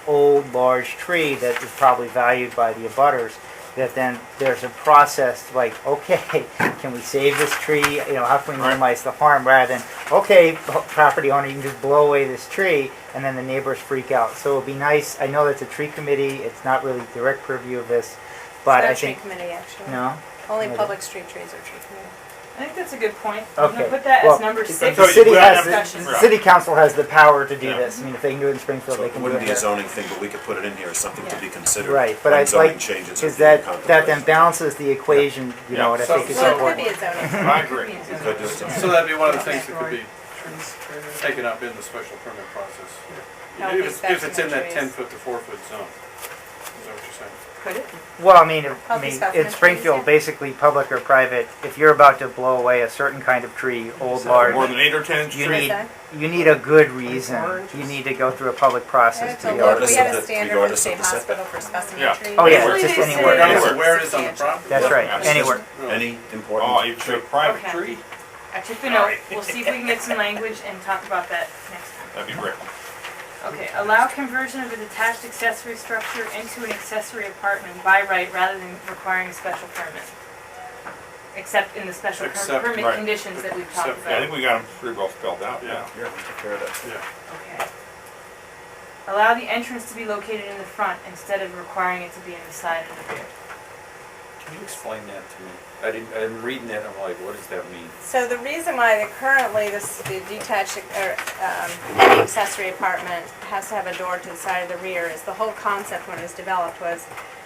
old large tree that is probably valued by the abutters, that then there's a process like, okay, can we save this tree? How can we minimize the harm, rather than, okay, property owner, you can just blow away this tree, and then the neighbors freak out. So it'd be nice. I know that's a tree committee. It's not really direct purview of this, but It's not I a tree think committee, actually. no. Only Maybe. public street trees are tree committee. I think that's a good point. I'm Okay. gonna put that Well, as number the 6. So city we has have- discussion. the city council has the power to do Yeah. this. I mean, if they can do it in Springfield, So they it can do wouldn't it be a here. zoning thing, but we could put it in here as something to Yeah. be considered. Right, but when I'd zoning like, changes are because being that then contemplated. balances the equation, Yeah. what I So- think is Well, it could important. be a zoning. I agree. Could just- So that'd be one of the things that could be Trees, trees. taken up in the special permit process. Healthy If it's in that specimen 10 foot to 4 foot zone. Is that what you're saying? Could it? Well, I mean, Healthy in specimen Springfield, trees, yeah. basically public or private, if you're about to blow away a certain kind of tree, old, More large, than 8 or 10 you trees. need, you need a good reason. You need to go through a public process It's to a be look, able to. we have of a the- standard for the regardless of state the setback. hospital for specimen Yeah. trees. Oh, yeah, Usually just they anywhere. say- Regardless of Anywhere. where it is on the property. That's right, Yeah. anywhere. Any important. Oh, you took a private Okay. tree? I took the note. We'll see if we can get some language and talk about that next time. That'd be great. Okay, allow conversion of a detached accessory structure into an accessory apartment by right rather than requiring a special permit. Except in the special Except- permit right. conditions that we've talked Except- Yeah, I about. think we got them pretty well spelled out, yeah. Yeah, we took care of that. Yeah. Okay. Allow the entrance to be located in the front instead of requiring it to be in the side and the rear. Can you explain that to me? I'm reading it, I'm like, what does that mean? So the reason why the detached, or any accessory apartment has to have a door to the side of the rear is the whole concept when it was developed was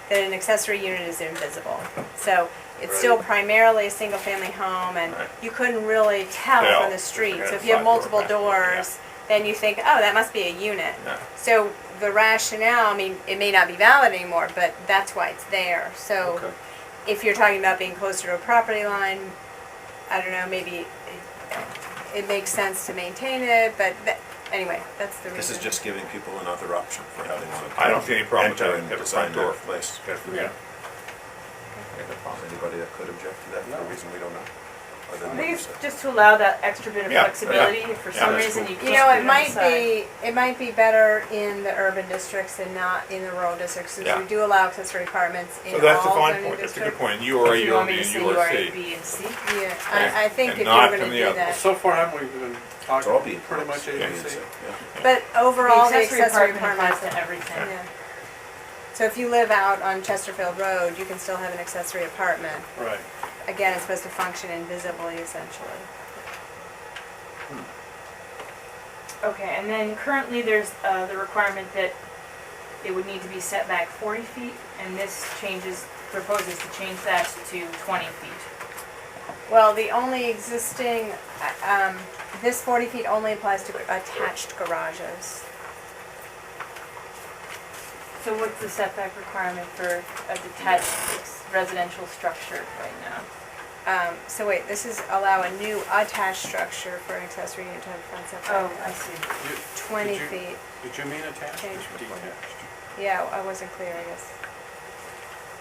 that an accessory unit is invisible. So it's still primarily a single-family home, and Right. you couldn't really tell Tell. from the street. Yeah, So if you have side door, multiple back door, yeah. doors, then you think, oh, that must be a unit. Yeah. So the rationale, I mean, it may not be valid anymore, but that's why it's there. So Okay. if you're talking about being closer to a property line, I don't know, maybe it makes sense to maintain it, but anyway, that's the reason. This is just giving people another option for how they want to. I don't see any problem with enter that. and Have a design front their door. place. Yeah. Anybody that could object to that for a reason we don't know? Other I than think what you it's said. just to allow that extra bit of Yeah, flexibility. If for yeah, some that's reason cool. you can't You know, put it on the might side. be better in the urban districts and not in the rural districts, since Yeah. we do allow accessory apartments in So all that's a zoning fine districts. point, that's a good point, URA, Do you want me URB, to and say URC. URB and C? Yeah, I think And if not you're from gonna the do others. that. So far, haven't we been It's all talking B. pretty much A, Yeah. B, C? Yeah. But overall, the accessory apartment apartments, applies to everything. yeah. So if you live out on Chesterfield Road, you can still have an accessory apartment. Right. Again, it's supposed to function invisibly, essentially. Okay, and then currently there's the requirement that it would need to be set back 40 feet, and this proposes to change that to 20 feet. Well, the only existing, this 40 feet only applies to attached garages. So what's the setback requirement for a detached residential structure right now? So wait, this is allow a new attached structure for an accessory unit to have front Oh, setback. I see. 20 Did you- feet. Did you mean attached or Change before. detached? Yeah, I wasn't clear, I guess.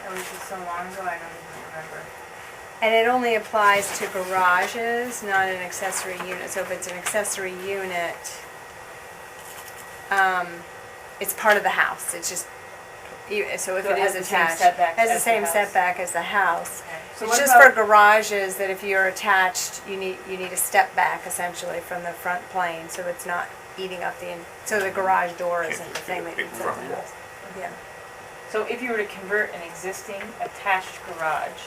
That was just so long ago, I don't even remember. And it only applies to garages, not an accessory unit. So if it's an accessory unit, it's part of the house. It's just, so if So it it is has the same attached, setback has the as the same house. setback as the house. Okay. So It's what just for about, garages that if you're attached, you need a step back essentially from the front plane, so it's not eating up so the garage door Can't isn't the just thing get a that big eats up front the wall. house. Yeah. so if you were to convert an existing attached garage,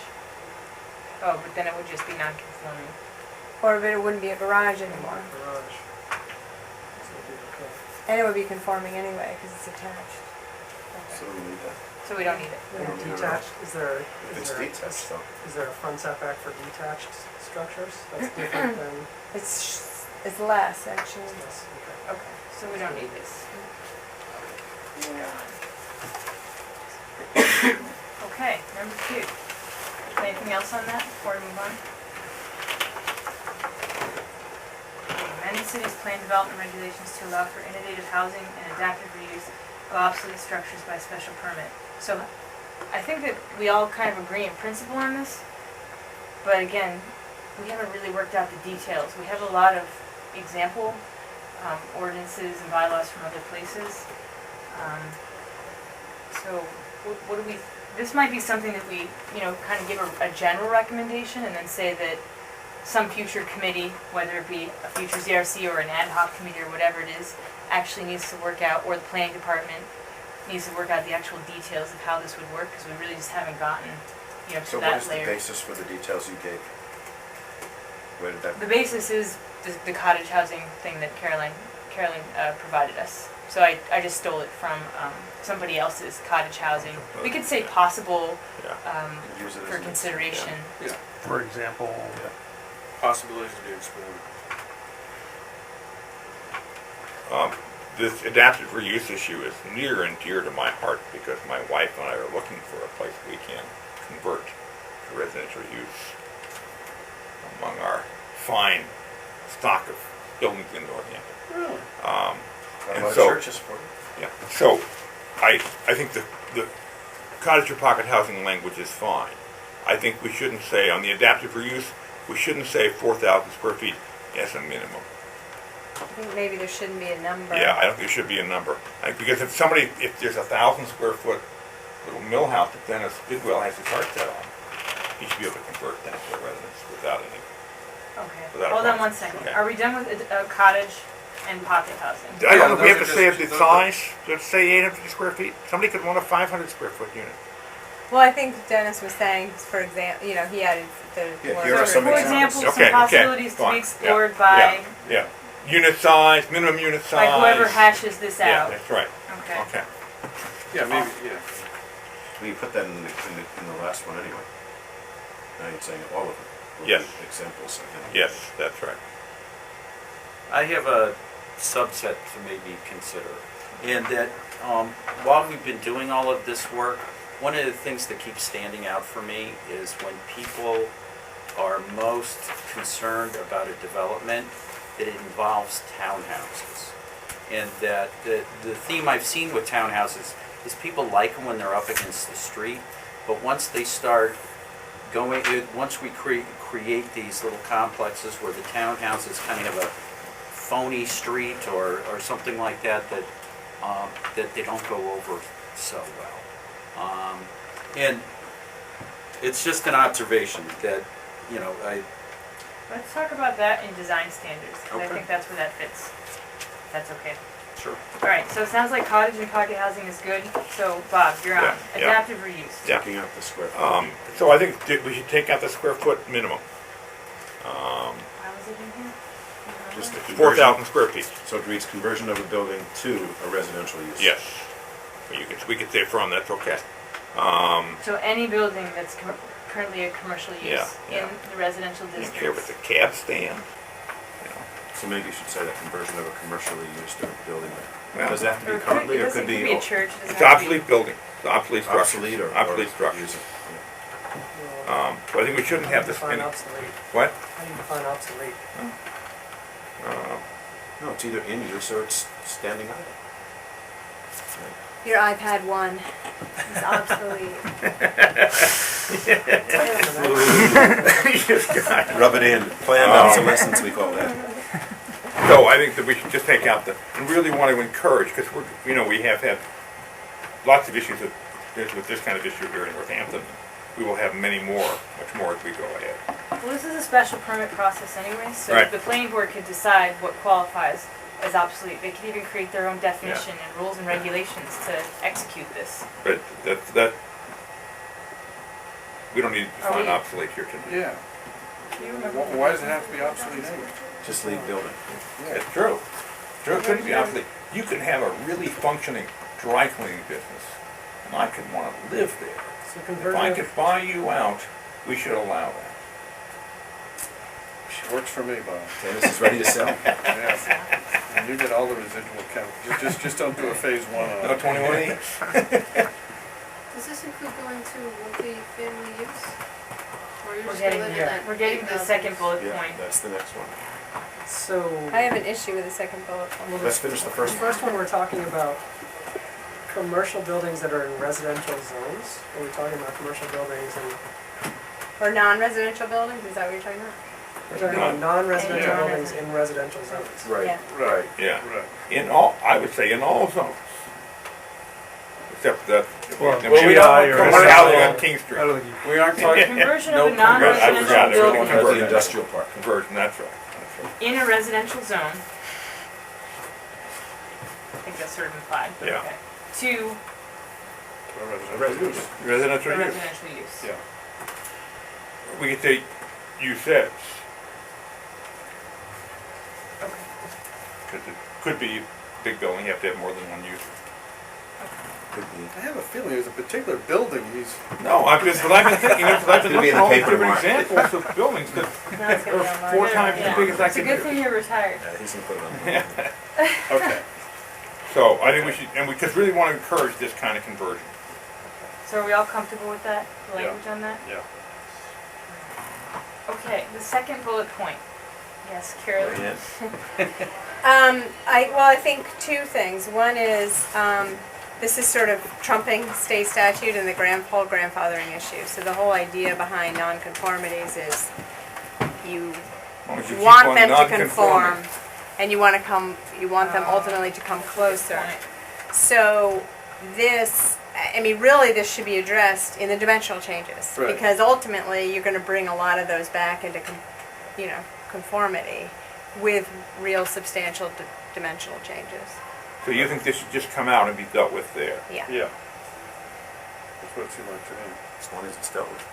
oh, but then it would just be non-conforming. Or if it wouldn't be a garage anymore. Garage. So it'd be okay. And it would be conforming anyway, because it's attached. So we need that. So we don't need it. We don't need it. Detached, If it's is detached, though. there a front setback for detached structures? That's different than It's less, actually. this, okay. Okay, so we don't need this. Okay, number 2. Anything else on that before we move on? Amend the city's plan development regulations to allow for innovative housing and adaptive reuse of obsolete structures by special permit. So I think that we all kind of agree in principle on this, but again, we haven't really worked out the details. We have a lot of example ordinances and bylaws from other places. So what do we, this might be something that we, kind of give a general recommendation and then say that some future committee, whether it be a future ZRC or an ad hoc committee or whatever it is, actually needs to work out, or the planning department needs to work out the actual details of how this would work, because we really just haven't gotten, to So what that is the layer. basis for the details you gave? Where did that? The basis is the cottage housing thing that Carolyn provided us. So I just stole it from somebody else's cottage housing. We could say possible Use it as for an- consideration. Yeah, For example, possibilities to be explored. This adaptive reuse issue is near and dear to my heart because my wife and I are looking for a place we can convert to residential use among our fine stock of buildings in Northampton. Really? Got a And lot of so- churches for it. Yeah, so I think the cottage or pocket housing language is fine. I think we shouldn't say, on the adaptive reuse, we shouldn't say 4,000 square feet as a minimum. I think maybe there shouldn't be a number. Yeah, I don't think there should be a number. Because if there's 1,000 square foot little mill house that Dennis Bidwell has his heart set on, he should be able to convert that to a residence without any. Okay, Without a hold on problem. 1 second. Okay. Are we done with cottage and pocket housing? I don't know if we those have to are say just- the those are- size, let's say 850 square feet. Somebody could want a 500 square foot unit. Well, I think Dennis was saying, for example, he added the Yeah, word. here are So, some for examples. example, some Okay, possibilities to fine. be Yeah, explored by Yeah, unit size, minimum unit size. whoever hashes this Yeah, out. that's right, Okay. okay. Yeah, maybe, yeah. Well, you put that in the last one anyway. Now you're saying all of them. will Yes. be Examples, I think. Yes, that's right. I have a subset to maybe consider. And that while we've been doing all of this work, one of the things that keeps standing out for me is when people are most concerned about a development, that it involves townhouses. And that the theme I've seen with townhouses is people like them when they're up against the street, but once they start going, once we create these little complexes where the townhouse is kind of a phony street or something like that, that they don't go over so well. And it's just an observation that, you know, Let's talk about that in design standards, because I Okay. think that's where that fits. That's okay. Sure. All right, so it sounds like cottage and pocket housing is good. So Bob, you're on. Yeah, yeah. Adaptive reuse. Yeah. Taking out the square. So I think we should take out the square foot minimum. Why was it in here? Just the Four conversion, thousand square feet. so it reads conversion of a building to a residential use. Yes. We could say from, that's okay. So any building that's currently a commercial use Yeah, yeah. in the residential I don't care if it's district. a cab stand. So maybe you should say that conversion of a commercially used building. Well, Does that have to Or be currently, or it could be a church. It doesn't It's have to be- obsolete building, it's obsolete structure. obsolete or? Obsolete or structure. use it? So I think we shouldn't have this. Define obsolete. What? How do you define obsolete? No, it's either in use or it's standing idle. Your iPad 1 is obsolete. Rub it in, planned obsolescence, we call that. So I think that we should just take out the, and really want to encourage, because we're, you know, we have had lots of issues with this kind of issue here in Northampton. We will have many more, much more as we go ahead. Well, this is a special permit process anyway, so Right. the planning board could decide what qualifies as obsolete. They could even create their own definition and rules and regulations to execute this. But that, we don't need to Are we- define obsolete here tonight. Yeah. Do you remember? Why does it have to be obsolete anyway? Just leave building. It's true. True, it couldn't be obsolete. You can have a really functioning dry cleaning business, and I could want to live there. So If I conversion could buy you out, we should allow that. Works for me, Bob. Dennis is ready to sell. Yeah. And you get all the residual count. Just don't do a phase one on No it. 21E? Does this include going to multi-family use? Or you're We're just getting gonna live in there. that We're getting to the 8,000? second bullet Yeah, point. that's the next one. So. I have an issue with the second bullet point. Let's finish the The first one. first one, we're talking about commercial buildings that are in residential zones. Are we talking about commercial buildings and, Or non-residential buildings, is that what you're talking about? we're talking about non-residential Yeah. buildings in residential zones. Yeah. Right. Yeah. Right. In all, I would say in all zones. Except that. Well, we we don't are- want commercial housing on King Street. We aren't talking. Conversion No of a I forgot non-residential there's building one Or the conversion. industrial park. Conversion, that's right. in a residential zone. I think that's sort of implied, but Yeah. okay. To Residential use. Residential a use. residential use. Yeah. We could say usage. Okay. Because it could be a big building, you have to have more than one use. Could be. I have a feeling there's a particular building he's. No, I've been thinking, because I've been It'll be looking in at all the these paper different tomorrow. examples of buildings that Now it's gonna are be online. 4 times Yeah. as big as I It's a can good do. thing you're retired. Yeah, he's gonna put it on. Okay. So I think we should, and we just really want to encourage this kind of conversion. So are we all comfortable with that, the Yeah. language on that? Yeah. Okay, the second bullet point. Yes, Carolyn. I think two things. One is, this is sort of trumping state statute and the whole grandfathering issue. So the whole idea behind nonconformities is you As long as you keep want on them to non-conforming. conform, and you want them ultimately to come closer. Point. So this, I mean, really this should be addressed in the dimensional changes. Right. Because ultimately, you're gonna bring a lot of those back into, conformity with real substantial dimensional changes. So you think this should just come out and be dealt with there? Yeah. Yeah. That's what it seemed like to me. As long as it's dealt with.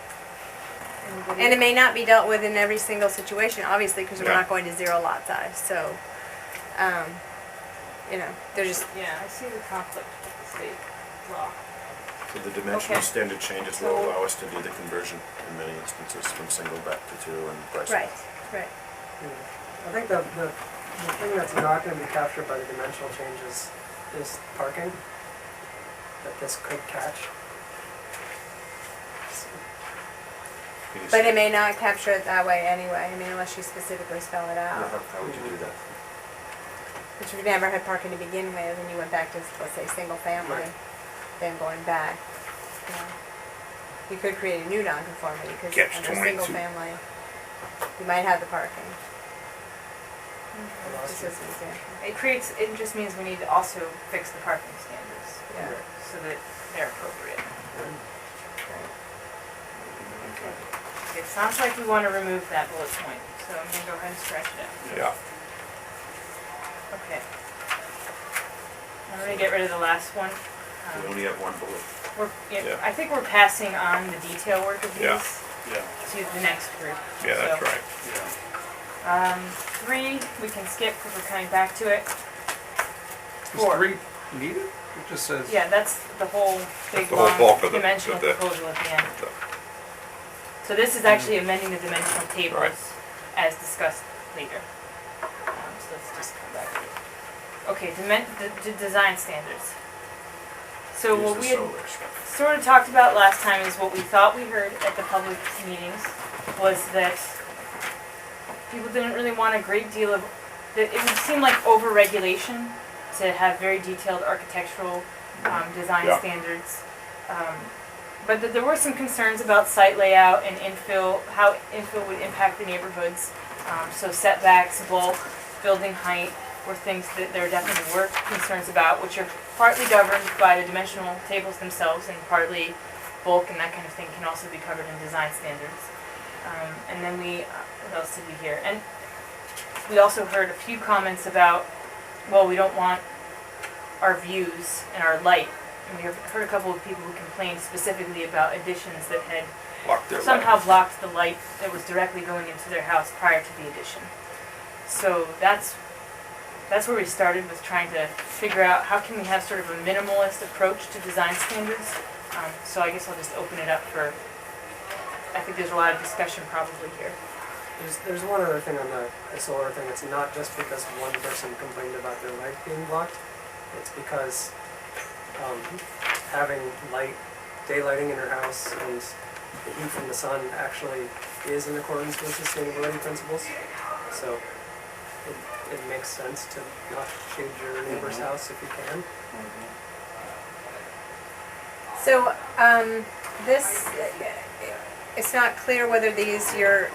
And it may not be dealt with in every single situation, obviously, because we're Yeah. not going to zero lot size, so, they're just, Yeah, I see the conflict with the state law. So the dimensional Okay. standard changes So- will allow us to do the conversion in many instances from single back to two and vice versa. right. I think the The thing that's not gonna be captured by the dimensional changes is parking, that this could catch. But it may not capture it that way anyway, I mean, unless you specifically spell it out. How would you do that? But you never had parking to begin with, and you went back to, let's say, single family, then going back. You know. You could create a new nonconformity, because Catch under 22. single family, you might have the parking. lost Just you. as an example. It just means we need to also fix the parking standards, Yeah. so that they're appropriate. Okay, sounds like we want to remove that bullet point, so I'm gonna go ahead and scratch it out. Yeah. Okay. I'm gonna get rid of the last one. We only have one bullet. Yeah. I think we're passing on the detail work of these Yeah. Yeah, to the next group. Yeah, that's So, right. yeah. 3, we can skip because we're coming back to it. Is 4. 3 needed? It just says. Yeah, that's the whole big the whole long bulk of the- dimensional of the- proposal at the end. the- So this is actually amending the dimensional tables Right. as discussed later. So let's just come back to it. Okay, the design standards. So Use what the we had solar. sort of talked about last time is what we thought we heard at the public meetings was that people didn't really want a great deal of, that it would seem like over-regulation to have very detailed architectural design Yeah. standards. But that there were some concerns about site layout and infill, how infill would impact the neighborhoods. So setbacks, bulk, building height were things that there definitely were concerns about, which are partly governed by the dimensional tables themselves and partly bulk and that kind of thing can also be covered in design standards. And then what else did we hear? And we also heard a few comments about, well, we don't want our views and our light. And we heard a couple of people who complained specifically about additions that had Block their somehow light. blocked the light that was directly going into their house prior to the addition. So that's where we started with trying to figure out how can we have sort of a minimalist approach to design standards. So I guess I'll just open it up for, I think there's a lot of discussion probably here. There's one other thing on the solar thing, it's not just because one person complained about their light being blocked, it's because having daylighting in your house and the heat from the sun actually is in accordance with sustainability principles. So it makes sense to not shade your neighbor's house if you can. So, this, it's not clear whether these, your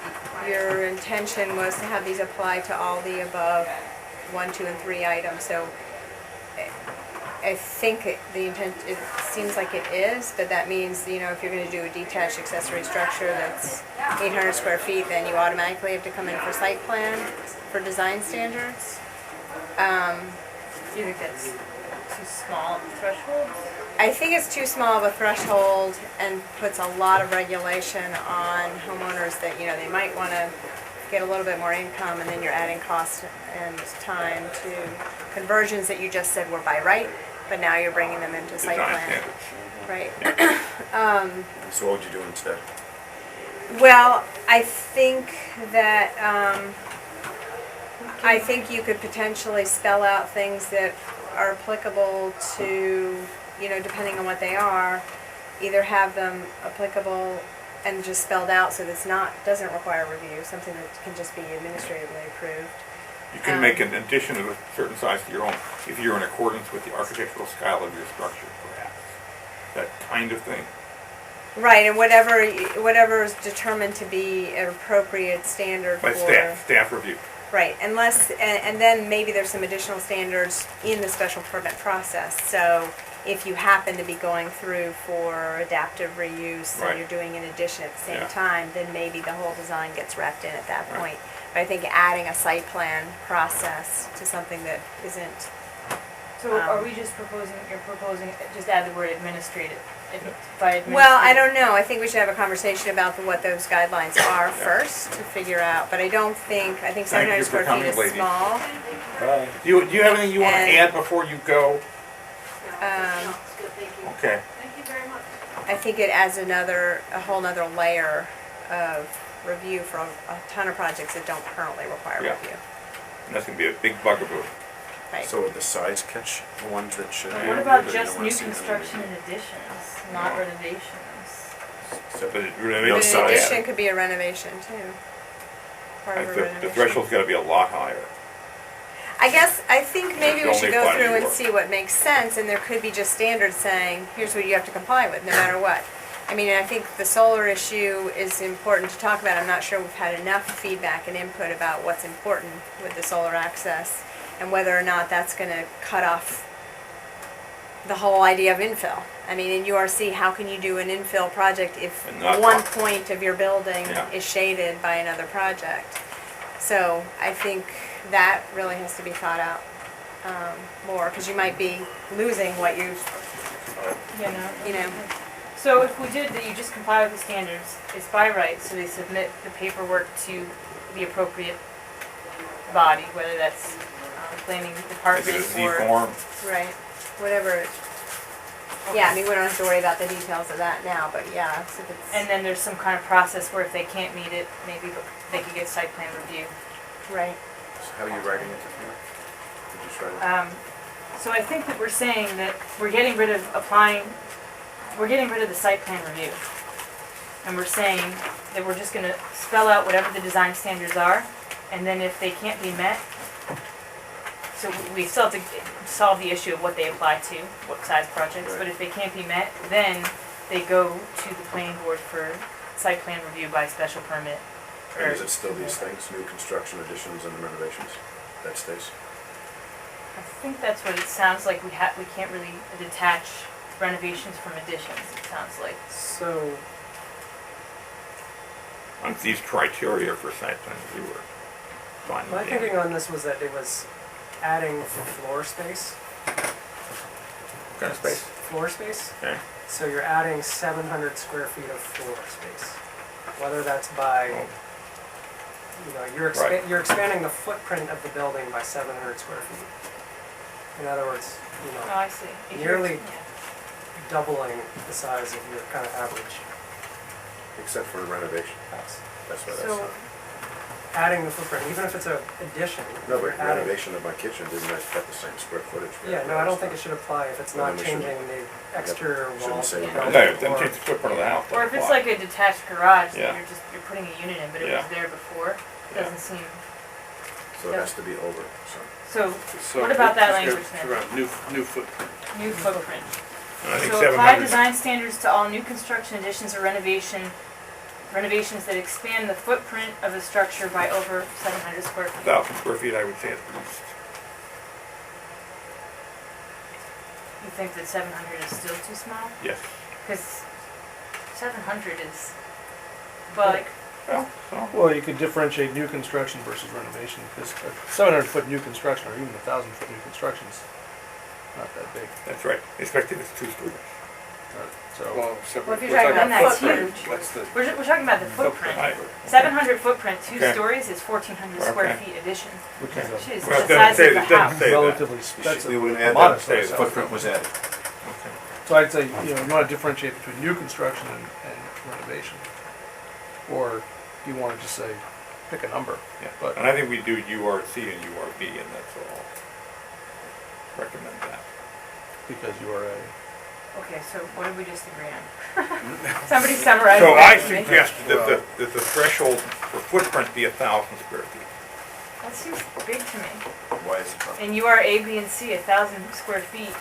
intention was to have these apply to all the above 1, 2, and 3 items, so I think the intent, it seems like it is, but that means, you know, if you're gonna do a detached accessory structure that's 800 square feet, then you automatically have to come in for site plan for design standards. Do you think that's too small of a threshold? I think it's too small of a threshold and puts a lot of regulation on homeowners that, you know, they might want to get a little bit more income and then you're adding cost and time to conversions that you just said were by right, but now you're bringing them into site Design plan. standards. Right. So what would you do instead? Well, I think that, I think you could potentially spell out things that are applicable to, you know, depending on what they are, either have them applicable and just spelled out so that it's not, doesn't require review, something that can just be administratively approved. You can make an addition of a certain size to your own, if you're in accordance with the architectural style of your structure, perhaps. That kind of thing. Right, and whatever is determined to be an appropriate standard for. By staff review. Right, unless, and then maybe there's some additional standards in the special permit process. So if you happen to be going through for adaptive reuse Right. and you're doing an addition at the same Yeah. time, then maybe the whole design gets wrapped in at that Right. point. But I think adding a site plan process to something that isn't, So are we just proposing, you're proposing, just add the word administrative, by administrative? well, I don't know. I think we should have a conversation about what those guidelines are first to figure out. But I don't think, I think Thank 700 you for square feet coming, is ladies. small. Do you have anything you want to And- add before you go? Um, Okay. Thank you very much. I think it adds a whole nother layer of review for a ton of projects that don't currently require Yeah. review. And that's gonna be a big bugaboo. Right. So would the size catch the ones that should? What about just new construction and additions, not renovations? So, but it- But No an size. addition could be a renovation too. Part of a The renovation. threshold's gotta be a lot higher. I think maybe we It's should only go part of through your and work. see what makes sense, and there could be just standards saying, here's what you have to comply with, no matter what. I mean, I think the solar issue is important to talk about. I'm not sure we've had enough feedback and input about what's important with the solar access, and whether or not that's gonna cut off the whole idea of infill. I mean, in URC, how can you do an infill project if And not one talk. point of your building Yeah. is shaded by another project? So I think that really has to be thought out more, because you might be losing what you know. So if we did that, you just comply with the standards, it's by right, so they submit the paperwork to the appropriate body, whether that's planning Is department it a Z or. form? Right, whatever. Yeah, I mean, we don't have to worry about the details of that now, but yeah, if it's. And then there's some kind of process where if they can't meet it, maybe they could get site plan review. Right. So how are you writing it? Did you try to? So I think that we're saying that we're getting rid of the site plan review. And we're saying that we're just gonna spell out whatever the design standards are, and then if they can't be met, so we still have to solve the issue of what they apply to, what size projects, but if they can't be met, then they go to the planning board for site plan review by special permit. And is it still these things, new construction additions and renovations? That stays? I think that's what it sounds like. We can't really detach renovations from additions, it sounds like. So, On these criteria for site plan review are fine my with me. thinking on this was that it was adding floor space. What kind of space? Floor space. Okay. So you're adding 700 square feet of floor space. Whether that's by, Oh. you're you're expanding the footprint of the building by 700 square feet. In other words, Oh, I see. If you're- Nearly. yeah. doubling the size of your kind of average Except for renovation, house. that's why that's So, not. Adding the footprint, even if it's an addition. No, you're but adding- renovation of my kitchen didn't get the same square footage. Yeah, no, I don't think it should apply if it's Well, not then we shouldn't- changing the exterior shouldn't walls. say of the that. No, building then or- change the footprint of the house. or if it's apply. like a detached garage, Yeah. that you're putting a unit in, but it Yeah. was there before, it Yeah. doesn't seem, So it has to be over, so. so what about that just language go then? around New footprint. New footprint. And I think So apply 700 design standards to all new construction additions or renovations that expand the footprint of a structure by over 700 square feet. 1,000 square feet, I would say at least. You think that 700 is still too small? Yes. Because 700 is, well, like, Well, so, Well, you could differentiate new construction versus renovation, because a 700-foot new construction, or even a 1,000-foot new construction's not that big. that's right, especially if it's 2 stories. So, Well, separate. well, if you're we're talking about that's footprint. huge. That's the, We're talking about the footprint. Height. 700 footprint, 2 Okay. stories is 1,400 square Okay. feet addition. which is Which is Well, the it doesn't size say, of the it doesn't house. say a that. relatively, that's We would a add modest that. size house. Footprint was added. Okay. So I'd say, you want to differentiate between new construction and renovation. Or you want to just say, pick a number. Yeah, But- and I think we do URC and URB, and that's all. Recommend that. Because you are a, Okay, so what did we just agree on? Somebody summarize So that I for me. suggested that the threshold for footprint be 1,000 square feet. That seems big to me. Why is it? And you are A, B, and C, 1,000 square feet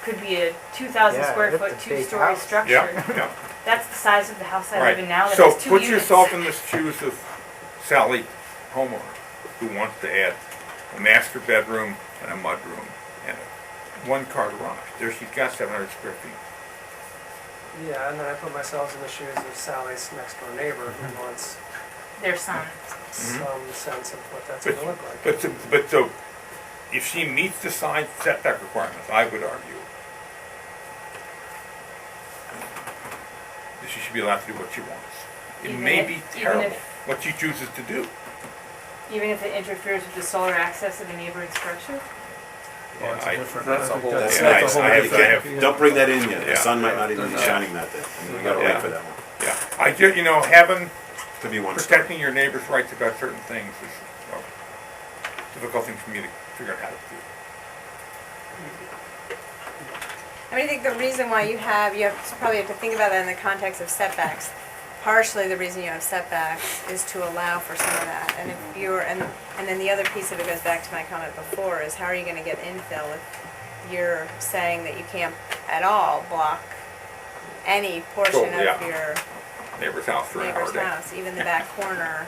could be a 2,000 Yeah, square that's foot, a big 2-story house. structure. Yeah. That's the size of the house I Right. live in now that So has 2 put units. yourself in the shoes of Sally homeowner who wants to add a master bedroom and a mudroom and a 1-car garage. There she's got 700 square feet. Yeah, and then I put myself in the shoes of Sally's next door neighbor who wants Their son. some sense of what that's gonna look like. But so, if she meets the side setback requirements, I would argue that she should be allowed to do what she wants. It Even may if- be even terrible, if- what she chooses to do. Even if it interferes with the solar access of a neighboring structure? well, it's I- a different. that's I a think whole- that's Yeah, a I whole have- different- I have- yeah. Don't bring that in yet, Yeah. the sun might not even be Yeah. shining that day, we gotta Yeah. wait for that one, Yeah, I just, having, to be one story. protecting your neighbor's rights about certain things is, difficult thing for me to figure out how to do. I mean, I think the reason why you probably have to think about that in the context of setbacks. Partially, the reason you have setbacks is to allow for some of that. And if you're, and then the other piece of it goes back to my comment before, is how are you gonna get infill if you're saying that you can't at all block any portion Oh, yeah. of your Neighbor's house for an hour a neighbor's day. house, even the back corner,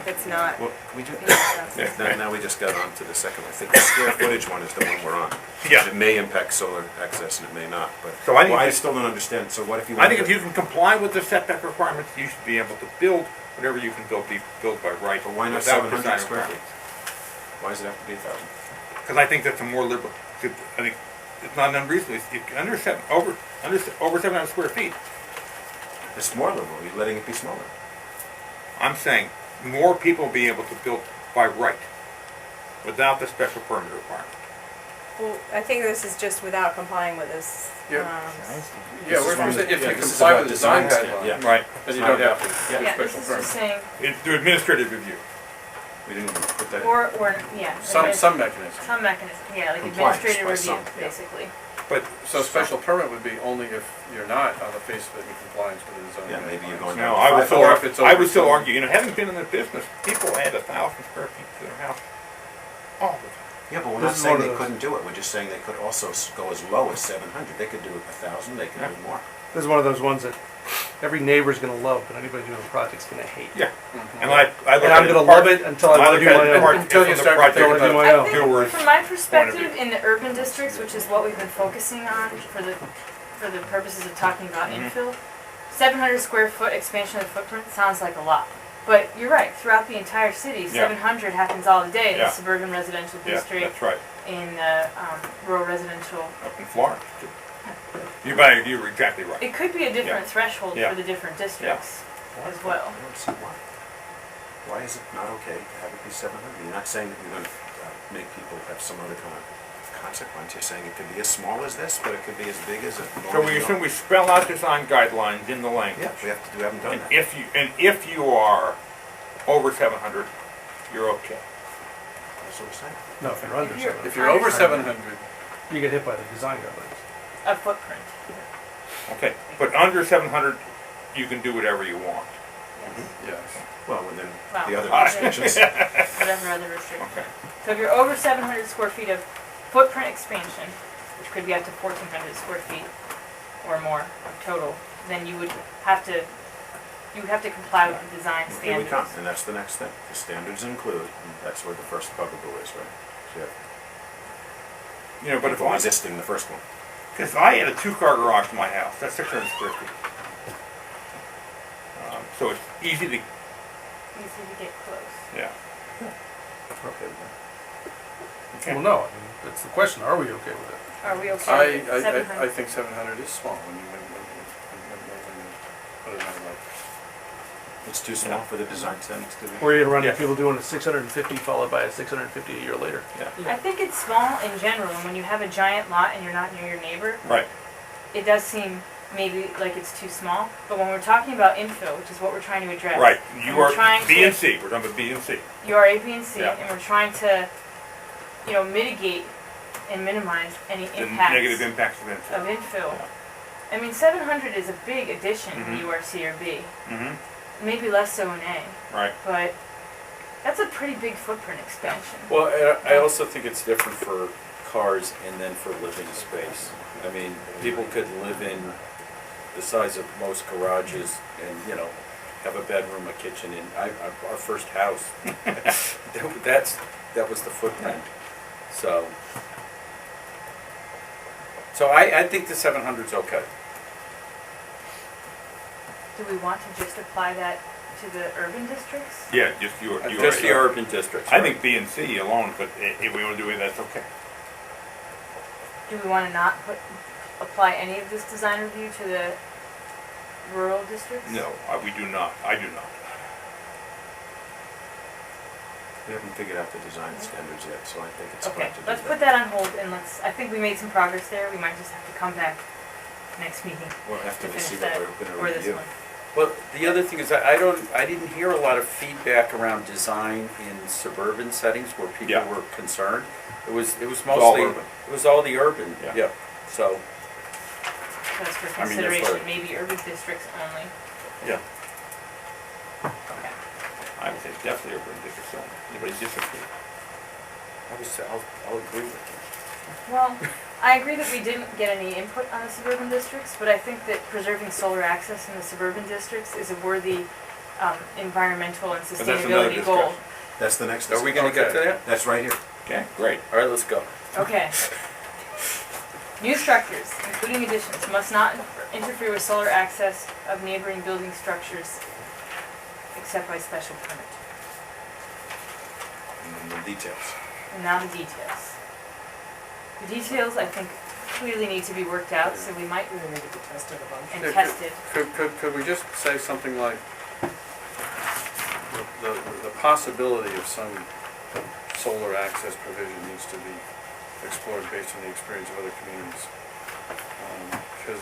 that's not, Well, we do, you know, so- Yeah. now we just got on to the second, I think the square footage one is the one we're on. Yeah. It may impact solar access and it may not, but, So I think well, I if- still don't understand, so what if you I want think if to? you can comply with the setback requirements, you should be able to build whatever you can build, be built by right. But why not without 700 design square feet? requirements. Why does it have to be 1,000? Because I think that's a more liberal, I think it's not unreasonable, over 700 square feet, It's more liberal, you're letting it be smaller. I'm saying more people be able to build by right, without the special permit requirement. well, I think this is just without complying with this, Yeah. This Yeah, is we're from- saying if yeah, you this is comply about with the design design, guidelines, yeah. Right. then you don't have to get a Yeah, this special is permit. just saying, Do administrative review. We didn't even put that in. or, yeah. Some mechanism. Some mechanism, yeah, like Compliance administrative by review, some, yeah. basically. But So special permit would be only if you're not on the face of it in compliance with the design Yeah, maybe you're going guidelines. no, I would still, Or if it's I over would still some- argue, having been in the business, people add 1,000 square feet to their house all the time. Yeah, but we're This not is saying one of they those- couldn't do it, we're just saying they could also go as low as 700. They could do 1,000, they could do more. This is one of those ones that every neighbor's gonna love, but anybody doing a project's gonna hate. Yeah, Mhm. and I look And at I'm it gonna as love part- it until I I go look do at my it as own. part- Until you from the start to project think Until I do about- my I own. think, doers' from my point of perspective, view. in the urban districts, which is what we've been focusing on for the purposes of talking about Mhm. infill, 700 square foot expansion of the footprint sounds like a lot. But you're right, throughout the entire city, Yeah. 700 happens all the day in Yeah. the suburban residential Yeah, district, that's right, in the rural residential. up in Florence. too. You're exactly right. It could be a different threshold Yeah. for the different districts as well. I don't see why. Why is it not okay to have it be 700? You're not saying that you're going to make people have some other kind of consequence. You're saying it could be as small as this, but it could be as big as it. So we assume we spell out design guidelines in the language. Yeah, we haven't done And that. if you are over 700, you're okay. That's what we're saying. No, if you're under If you're- 700, If you're over 700, you get hit by the design guidelines. A footprint. Okay, but under 700, you can do whatever you want. yes. Well, within Wow. the other Ah. restrictions. Whatever other restrictions. Okay. So if you're over 700 square feet of footprint expansion, which could be up to 1,400 square feet or more of total, then you would have to comply with the design Here we come, standards. and that's the next thing. The standards include, and that's where the first bugaboo is, right? So you have But if people I, resisting the first one. because I had a 2-car garage in my house, that's 600 square feet. So it's easy to, Easy to get close. yeah. We're okay with that. Okay. Well, no, I mean, that's the question, are we okay with it? Are we okay with I 700? think 700 is small when you put it on like. It's too small for the design standards to be. Or you're gonna run Yeah. into people doing a 650 followed by a 650 a year later. I think it's small in general, and when you have a giant lot and you're not near your neighbor, Right. it does seem maybe like it's too small. But when we're talking about infill, which is what we're trying to address, Right. and You we're are trying B to- and C. We're talking about B and C. you are A, B, and C, Yeah. and we're trying to, mitigate and minimize any The impacts negative impacts of infill. of infill. I mean, 700 is a big addition Mhm. in URC or B, Mm-hmm. maybe less so in A, Right. but that's a pretty big footprint expansion. Well, I also think it's different for cars and then for living space. I mean, people could live in the size of most garages and, have a bedroom, a kitchen, and our first house, that was the footprint. So I think the 700's okay. Do we want to just apply that to the urban districts? Yeah, just you. Just the urban districts. I right? think B and C alone, but if we want to do it, that's okay. Do we want to not apply any of this design review to the rural districts? No, we do not. I do not. We haven't figured out the design standards yet, so I think it's Okay, fine to do let's put that on hold and I think we made some progress there. We might just have to come back next meeting Well, after to we see finish what that, we're or gonna this review. one. Well, the other thing is I didn't hear a lot of feedback around design in suburban settings where people Yeah. were concerned. It was all mostly, urban. it was all the urban, Yeah. yeah, so, Just for I mean, that's consideration, what- maybe urban districts only. Yeah. Okay. I would say definitely urban districts only. Anybody disagree? I'll agree with you. Well, I agree that we didn't get any input on the suburban districts, but I think that preserving solar access in the suburban districts is a worthy environmental and But that's another sustainability goal. discussion. That's the next. Are we gonna get to that? That's right here. Okay, great. All right, let's go. Okay. New structures, including additions, must not interfere with solar access of neighboring building structures except by special permit. And then the details. And now the details. The details, I think, clearly need to be worked out, so we might We need to test it a bunch. and Yeah, tested. Could we just say something like, the possibility of some solar access provision needs to be explored based on the experience of other communities? Because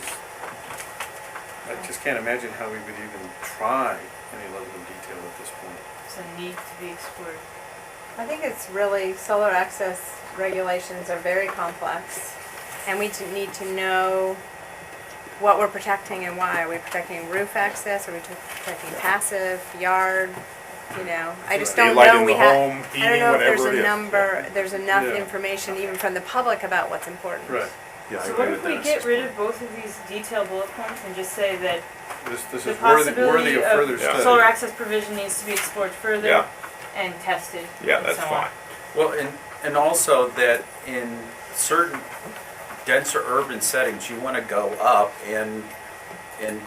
I just can't imagine how we would even try any level of detail at this point. So need to be explored. I think it's really, solar access regulations are very complex, and we need to know what we're protecting and why. Are we protecting roof access? Are we protecting passive, yard? You know, I just don't Daylight know. in We the have, home, I don't heating, know if there's whatever it a is. number, there's enough Yeah. information even from the public about what's important. Right. Yeah, I So agree what with if we Dennis. get rid of both of these detailed bullet points and just say that This the is worthy possibility of further of study. solar access provision needs to be explored further Yeah. and tested Yeah, and that's so on. fine. Well, and also that in certain denser urban settings, you want to go up and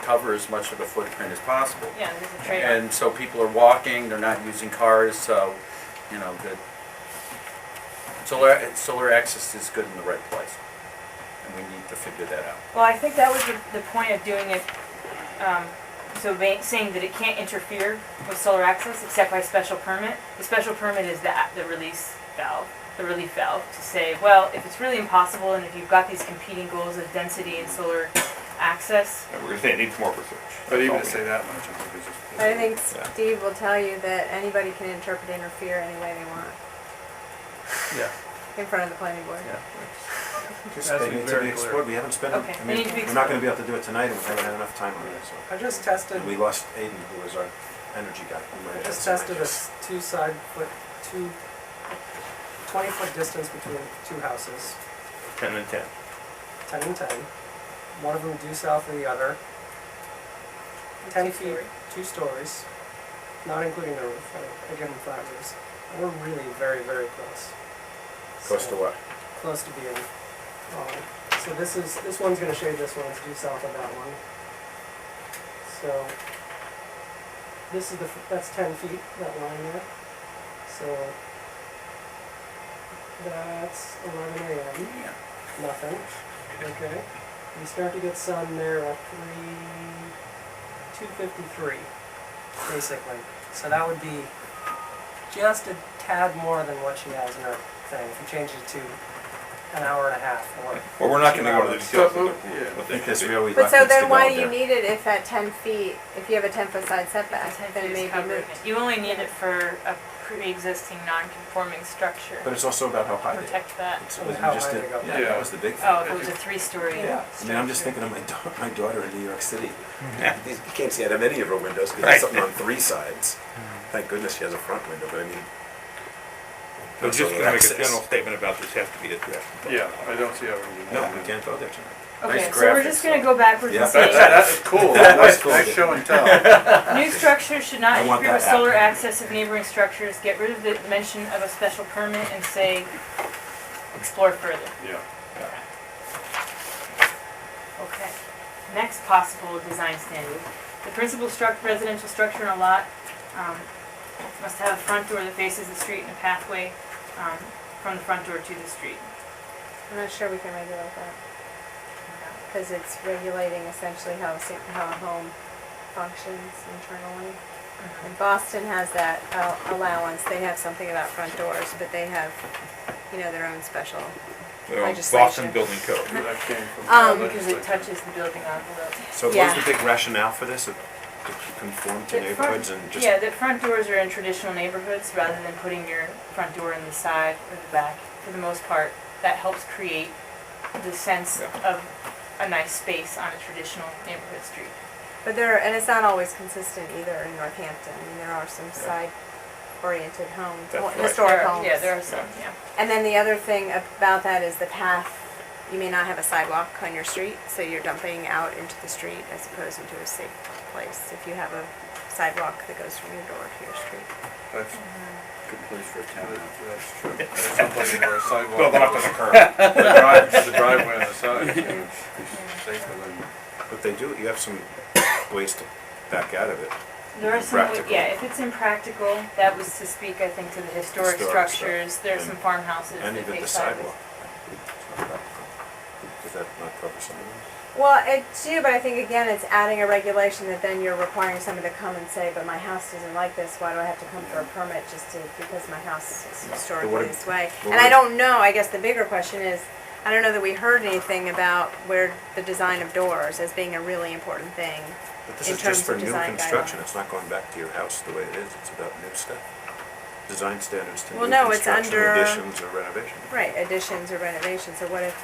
cover as much of the footprint as possible. Yeah, there's a trade-off. And so people are walking, they're not using cars, so, you know, the solar access is good in the right place. And we need to figure that out. Well, I think that was the point of doing it, saying that it can't interfere with solar access except by special permit. The special permit is the release valve, the relief valve, to say, well, if it's really impossible and if you've got these competing goals of density and solar access, And we're gonna say it needs more research. But even to That's all say that much, I think is just. I think Yeah. Steve will tell you that anybody can interpret interfere any way they want Yeah. in front of the planning board. Just, That's they need to very be clear. explored. We haven't spent, Okay, I they need mean, to be we're not gonna be able to do it tonight, and we haven't had enough time on it, so. I just tested, And we lost Aiden, who was our energy guy. He might I have just some tested ideas. a 20-foot distance between two houses, 10 and 10. 10 and 10. One of them due south of the other. 10 feet, two-story. 2 stories, not including the roof. I give them flat roofs. And we're really very, very close. Close to what? Close to being. So this one's gonna shade this one, it's due south of that one. So this is that's 10 feet, that line there. So that's 11 a.m. Yeah. Nothing. Okay. We start to get sun there at 2:53, basically. So that would be just a tad more than what she has in her thing. If you change it to an hour and a half or Well, we're not gonna go into the details So, of yeah. what they Because should we be. always But left so this to then go why out do you there. need it if at 10 feet, if you have a 10-foot side setback, 10 then feet is maybe covering move. it. You only need it for a pre-existing non-conforming structure. But it's also about how high they are. Protect that. It's- With we how just high did- they go. Yeah, Yeah. that was the big thing. Oh, if it was a 3-story. Yeah, I mean, I'm just thinking of my daughter in New York City. Yeah. You can't see out of any of her windows because Right. there's something on 3 sides. Thank goodness she has a front window, but I mean. So also just gonna make a access. general statement about this has to be addressed. Yeah, I don't see how we can do No, that. we can't go there tonight. Okay, Nice so we're graphics, just gonna though. go backwards Yeah. and say, That's cool. That was Nice, cool. nice show and tell. new structures should not I want interfere with that solar app. access of neighboring structures. Get rid of the mention of a special permit and say, explore further. Yeah. Okay. Next possible design standard. The principal residential structure in a lot must have a front door that faces the street and a pathway from the front door to the street. I'm not sure we can regulate that, because it's regulating essentially how a home functions internally. And Boston has that allowance, they have something about front doors, but they have, their own special. So, Legislation. Boston Building Code. That came from. Because it legislature. touches the building envelope. So what Yeah. was the big rationale for this? to conform to The neighborhoods front- and just? Yeah, the front doors are in traditional neighborhoods rather than putting your front door in the side or the back. For the most part, that helps create the sense of a nice space on a traditional neighborhood street. But and it's not always consistent either in Northampton. I mean, there are some side-oriented homes, That's right. historic homes. Yeah, there are some, yeah. And then the other thing about that is the path. You may not have a sidewalk on your street, so you're dumping out into the street as opposed into a safe place. If you have a sidewalk that goes from your door to your street. That's a good place for a tenant. That's true. There's someplace where a sidewalk. Build it up to the curb. The driveway on the side, you know, it's safer than. But they do, you have some ways to back out of it. There are some, Practical. yeah, if it's impractical, that was to speak, I think, to the historic Historic structures. stuff. There are And- some farmhouses And that even take the sideways. sidewalk. It's not practical. Does that not cover some of them? Well, it do, but I think again, it's adding a regulation that then you're requiring someone to come and say, but my house isn't like this, why do I have to come for a permit because my house is historically this way? And I don't know, I guess the bigger question is, I don't know that we heard anything about where the design of doors as being a really important thing. But this In is terms just for of new design construction, guidelines. it's not going back to your house the way it is, it's about new stuff. Design standards to Well, new no, it's construction, under- additions or renovations. Right, additions or renovations, so what if,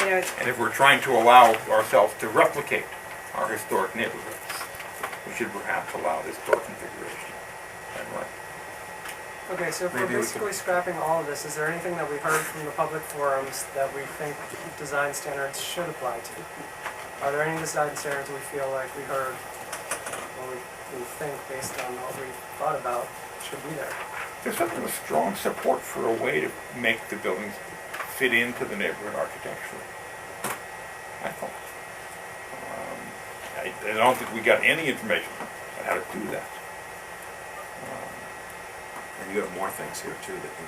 you know, And if we're trying to allow ourselves to replicate our historic neighborhoods, we should perhaps allow this door configuration. That might- Okay, so if we're Maybe we basically scrapping all of this, is there anything that we heard from the public forums that we think design standards should apply to? Are there any design standards we feel like we heard, or we think based on what we thought about should be there? There's something of strong support for a way to make the buildings fit into the neighborhood architecturally, I thought. I don't think we got any information on how to do that. And you have more things here too that you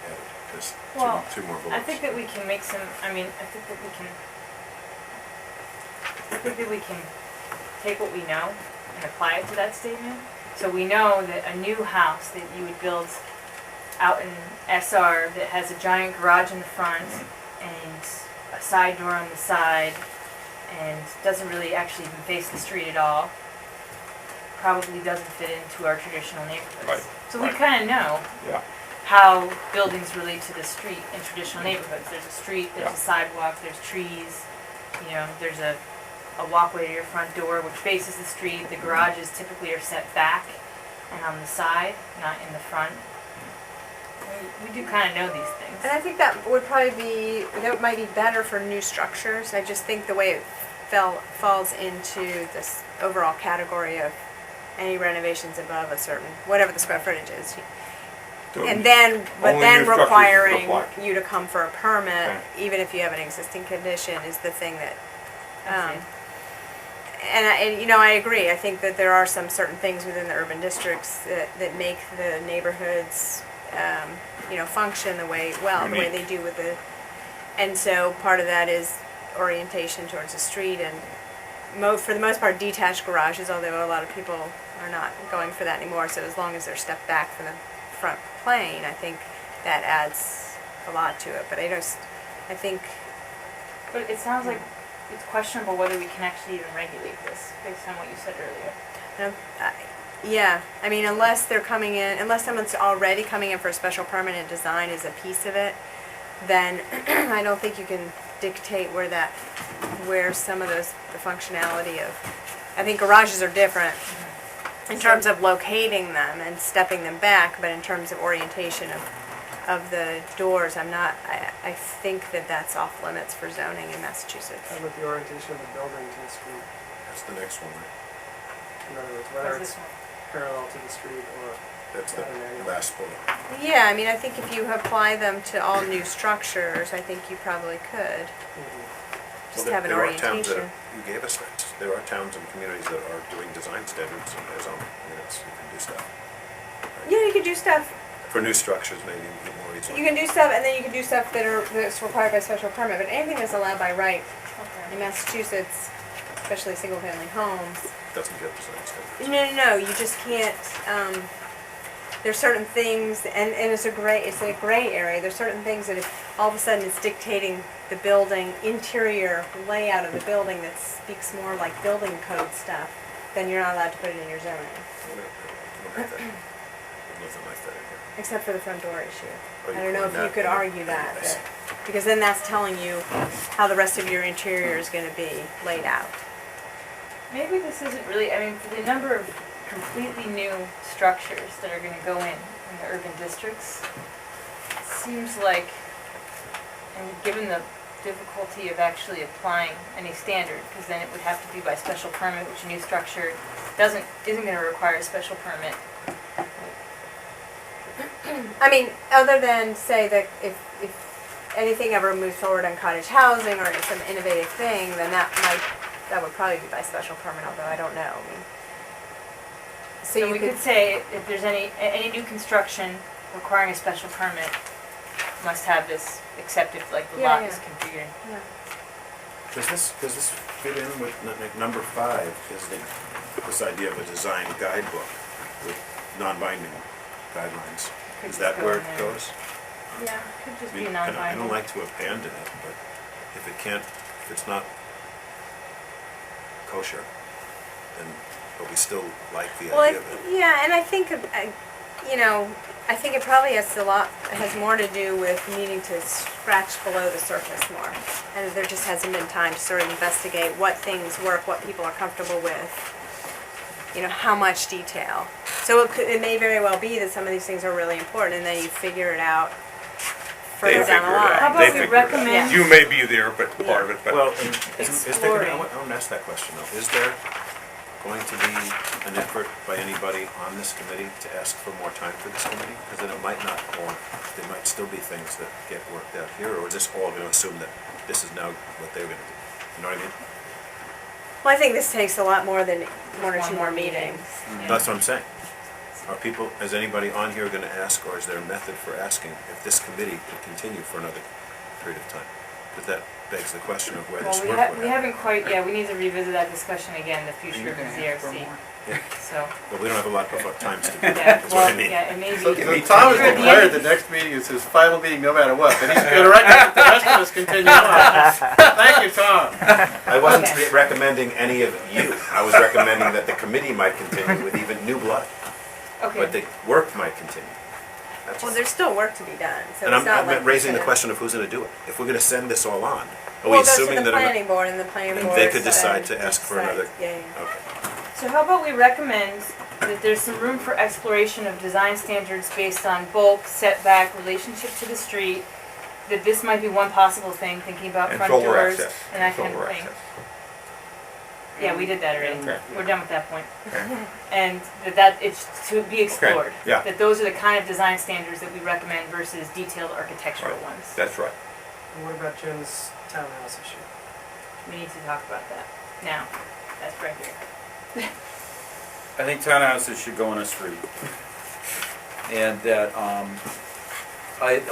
added, just Well, two more bullets. I think that we can make some, I think that we can take what we know and apply it to that statement. So we know that a new house that you would build out in SR that has a giant garage in the front and a side door on the side and doesn't really actually even face the street at all, probably doesn't fit into our traditional neighborhoods. Right, So we right. kind of know Yeah, how buildings relate to the street in traditional neighborhoods. There's a street, there's Yeah. a sidewalk, there's trees, there's a walkway to your front door which faces the street. The garages typically are set back and on the side, not in the front. We do kind of know these things. and I think that would probably be, that might be better for new structures. I just think the way it falls into this overall category of any renovations above a certain, whatever the square footage is. So And then, but only then new structures requiring apply. you to come for a permit, Okay. even if you have an existing condition, is the thing that, I see. and I agree. I think that there are some certain things within the urban districts that make the neighborhoods, function the way they Unique. do with the, and so part of that is orientation towards the street and for the most part detached garages, although a lot of people are not going for that anymore. So as long as they're stepped back from the front plane, I think that adds a lot to it. But I think, But it sounds like it's questionable whether we can actually even regulate this based on what you said earlier. yeah, I mean, unless someone's already coming in for a special permit and design is a piece of it, then I don't think you can dictate where some of the functionality of, I think garages are different in terms of locating them and stepping them back, but in terms of orientation of the doors, I think that's off limits for zoning in Massachusetts. And with the orientation of the building to the street, That's the next one, right? in other words, What whether is it's this one? parallel to the street or That's the at an angle. last bullet. Yeah, I mean, I think if you apply them to all new structures, I think you probably could. Just Well, have an there are towns that orientation. You gave us that. There are towns and communities that are doing design standards in their zone. You can do stuff. Yeah, you could do stuff, For new structures, maybe more easily. you can do stuff, and then you can do stuff that's required by special permit, but anything that's allowed by right in Massachusetts, especially single-family homes, Doesn't get design standards. no, you just can't, there's certain things, and it's a gray area, there's certain things that if all of a sudden it's dictating the building, interior layout of the building that speaks more like building code stuff, then you're not allowed to put it in your zoning, Nothing like that in here. except for the front door issue. Oh, I don't know if that- you could argue that, I see. because then that's telling you how the rest of your interior is gonna be laid out. Maybe this isn't really, I mean, for the number of completely new structures that are gonna go in the urban districts, it seems like, and given the difficulty of actually applying any standard, because then it would have to be by special permit, which a new structure isn't gonna require a special permit. I mean, other than say that if anything ever moves forward on cottage housing or some innovative thing, then that would probably be by special permit, although I don't know. I mean, So you we could say if there's any new construction requiring a special permit, must have this accepted, like the Yeah, lot yeah. is configured. Yeah. Does this fit in with number 5, is this idea of a design guidebook with non-binding guidelines? Could Is just that go where in it there. goes? Yeah, could just I be mean, non-binding. I don't like to abandon it, but if it's not kosher, then, but we still like the Well, idea of it. yeah, and I think, I think it probably has more to do with needing to scratch below the surface more. And there just hasn't been time to sort of investigate what things work, what people are comfortable with, how much detail. So it may very well be that some of these things are really important and then you figure it out They further down the figure it out. line. How They about we figure it out. recommend, You may be there, but part of it, but. Well, and is there, Exploring. I want to ask that question though, is there going to be an effort by anybody on this committee to ask for more time for this committee? Because then it might not, or there might still be things that get worked out here, or is this all going to assume that this is now what they're going to do? You know what I mean? Well, I think this takes a lot more than one or One two more more meetings. Yeah. That's what I'm saying. Are people, is anybody on here going to ask, or is there a method for asking if this committee could continue for another period of time? Because that begs the question of where this well, work would we happen. haven't quite, we need to revisit that discussion again, the future of the ZRC. So, But we don't have a lot of times to do yeah, that, that's what well, I mean. yeah, it may be. So Give me Tom has time. declared the next meeting is his final meeting no matter what, but he's gonna recommend that the rest of us continue on. Thank you, Tom. I wasn't Okay. recommending any of you. I was recommending that the committee might continue with even new blood, but Okay, the work might continue. That's Well, all. there's still work to be done, so And it's not I'm like. raising the we're gonna- question of who's going to do it. If we're going to send this all on, are we Well, it goes assuming to the that? planning board and the planning and board. they could decide to ask for another- Yeah, Okay. so how about we recommend that there's some room for exploration of design standards based on bulk, setback, relationship to the street, that this might be one possible thing, thinking about And front solar doors access. and that kind of Solar thing. access. Yeah, we did that already, Okay. we're done with that point. Okay. And that it's to be explored. yeah. That those are the kind of design standards that we recommend versus detailed architectural Right. ones. That's right. And what about Jim's townhouse issue? We need to talk about that now. That's right here. I think townhouses should go on a street. And that,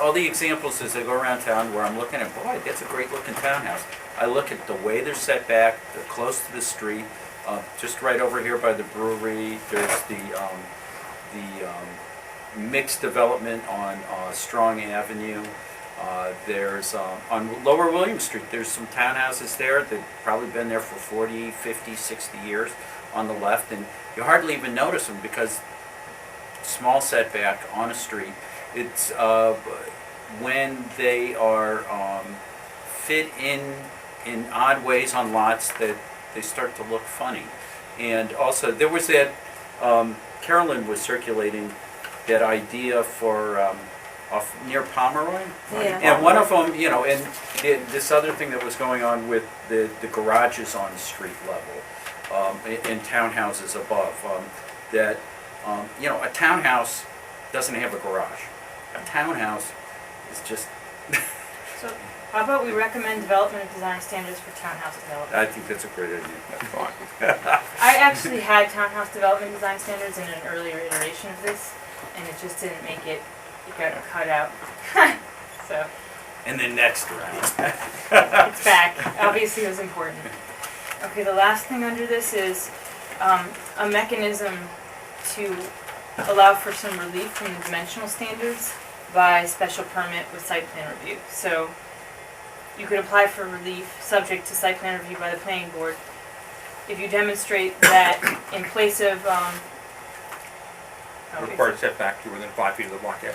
all the examples as I go around town where I'm looking at, boy, that's a great looking townhouse. I look at the way they're set back, they're close to the street, just right over here by the brewery, there's the mixed development on Strong Avenue. There's, on Lower William Street, there's some townhouses there that probably been there for 40, 50, 60 years on the left, and you hardly even notice them because small setback on a street. It's when they are fit in odd ways on lots that they start to look funny. And also, there was that, Carolyn was circulating that idea for off near Pomeroy. Yeah. And one of them, you know, and this other thing that was going on with the garages on street level, in townhouses above, that, you know, a townhouse doesn't have a garage. A townhouse is just, So how about we recommend development of design standards for townhouse development? I think that's a great idea. That's fine. I actually had townhouse development design standards in an earlier iteration of this, and it just didn't make it, it got cut out. So, And then next round. it's back. Obviously it was important. Okay, the last thing under this is a mechanism to allow for some relief from the dimensional standards by special permit with site plan review. So you could apply for relief subject to site plan review by the planning board if you demonstrate that in place of, Required setback to within 5 feet of the block average.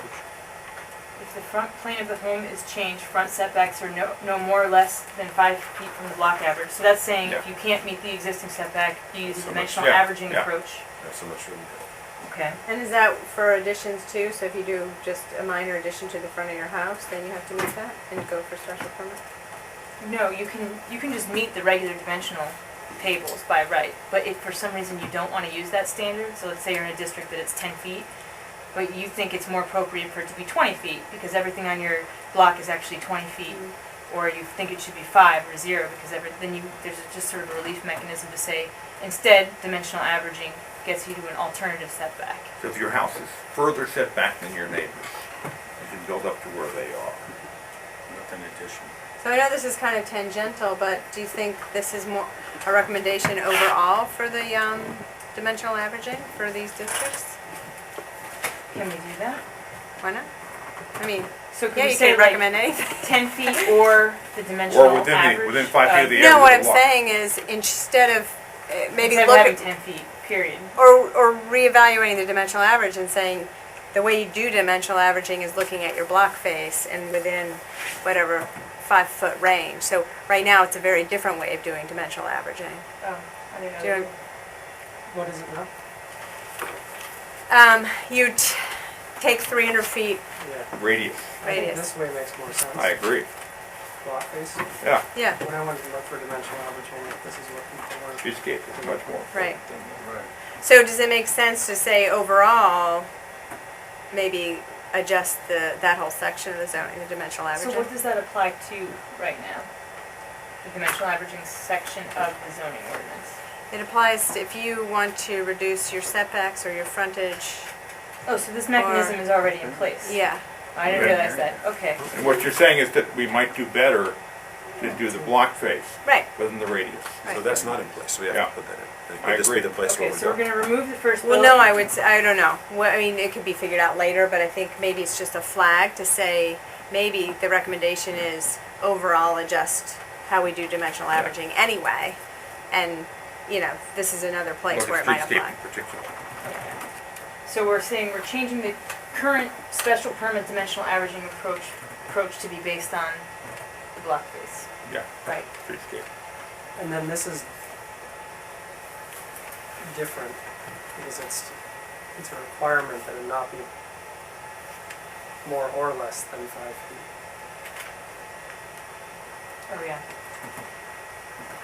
if the front plane of the home is changed, front setbacks are no more or less than 5 feet from the block average. So that's saying if Yeah. you can't meet the existing setback, you use a So much- dimensional yeah, averaging yeah. approach. That's so much room. Okay. And is that for additions too? So if you do just a minor addition to the front of your house, then you have to meet that and go for special permit? No, you can just meet the regular dimensional tables by right. But if for some reason you don't want to use that standard, so let's say you're in a district that it's 10 feet, but you think it's more appropriate for it to be 20 feet because everything on your block is actually 20 feet, or you think it should be 5 or 0 because there's just sort of a relief mechanism to say instead dimensional averaging gets you to an alternative setback. So if your house is further set back than your neighbors, you can build up to where they are. With an addition. So I know this is kind of tangential, but do you think this is more a recommendation overall for the dimensional averaging for these districts? Can we do that? Why not? I mean, So could yeah, we you say can't like recommend anything. 10 feet or the dimensional Or within average? within 5 feet of the No, average what of I'm the block. saying is instead of maybe Instead of look having at, 10 feet, period. or reevaluating the dimensional average and saying the way you do dimensional averaging is looking at your block face and within whatever 5-foot range. So right now it's a very different way of doing dimensional averaging. Oh, I didn't know. Do you know- What is it now? You take 300 feet Yeah. Radius. I think radius. this way makes more sense. I agree. Block face. Yeah. Yeah, When I wanted to look for dimensional averaging, this is what people were. Streetscape is much more. Right. Right. so does it make sense to say overall, maybe adjust that whole section of the zoning, the dimensional So averaging? what does that apply to right now? The dimensional averaging section of the zoning ordinance? It applies to if you want to reduce your setbacks or your frontage, Oh, so this mechanism is already in place? yeah. I didn't realize that, okay. And what you're saying is that we might do better to do the block face Right, than the radius. So right. that's not in place, so we have Yeah. to put that in. I Would this be agree. the place where Okay, we so we're go? gonna remove the first Well, bullet. no, I would say, I don't know. Well, I mean, it could be figured out later, but I think maybe it's just a flag to say, maybe the recommendation is overall adjust how we do dimensional averaging anyway. And, you know, this is another place Look where at it might streetscape apply. in particular. So we're saying we're changing the current special permit dimensional averaging approach to be based on the block face. Yeah, Right. streetscape. And then this is different because it's a requirement that it not be more or less than 5 feet. Oh, yeah.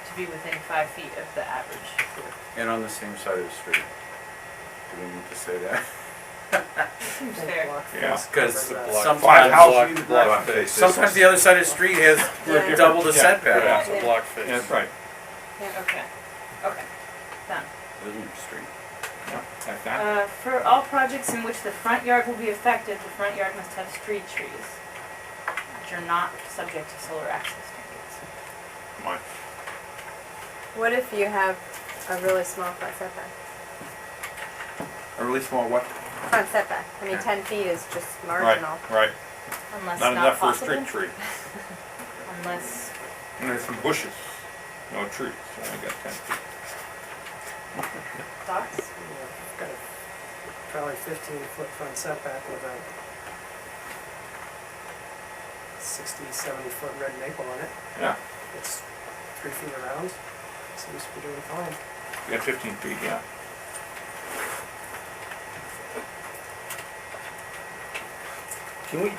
To be within 5 feet of the average. And on the same side of the street. Do we need to say that? Seems I think fair. block Yeah. face Because covers that. Five sometimes, houses, Block face. sometimes the other side of the street has Yeah. double the Yeah. setback. Yeah. It's a block face. Yeah, that's right. Okay. Okay. Done. Living Street. Yeah, like that. For all projects in which the front yard will be affected, the front yard must have street trees, which are not subject to solar access standards. Mine. What if you have a really small front setback? A really small what? Front setback, I mean, Yeah. 10 feet is just Right, marginal. right. Unless Not not enough for a possible. street tree. Unless, And there's some bushes, no trees, only got 10 feet. thoughts? Yeah, I've got a probably 15-foot front setback with a 60, 70-foot red maple on it. Yeah, It's 3 feet around. Seems to be doing fine. you got 15 feet, yeah. Can we?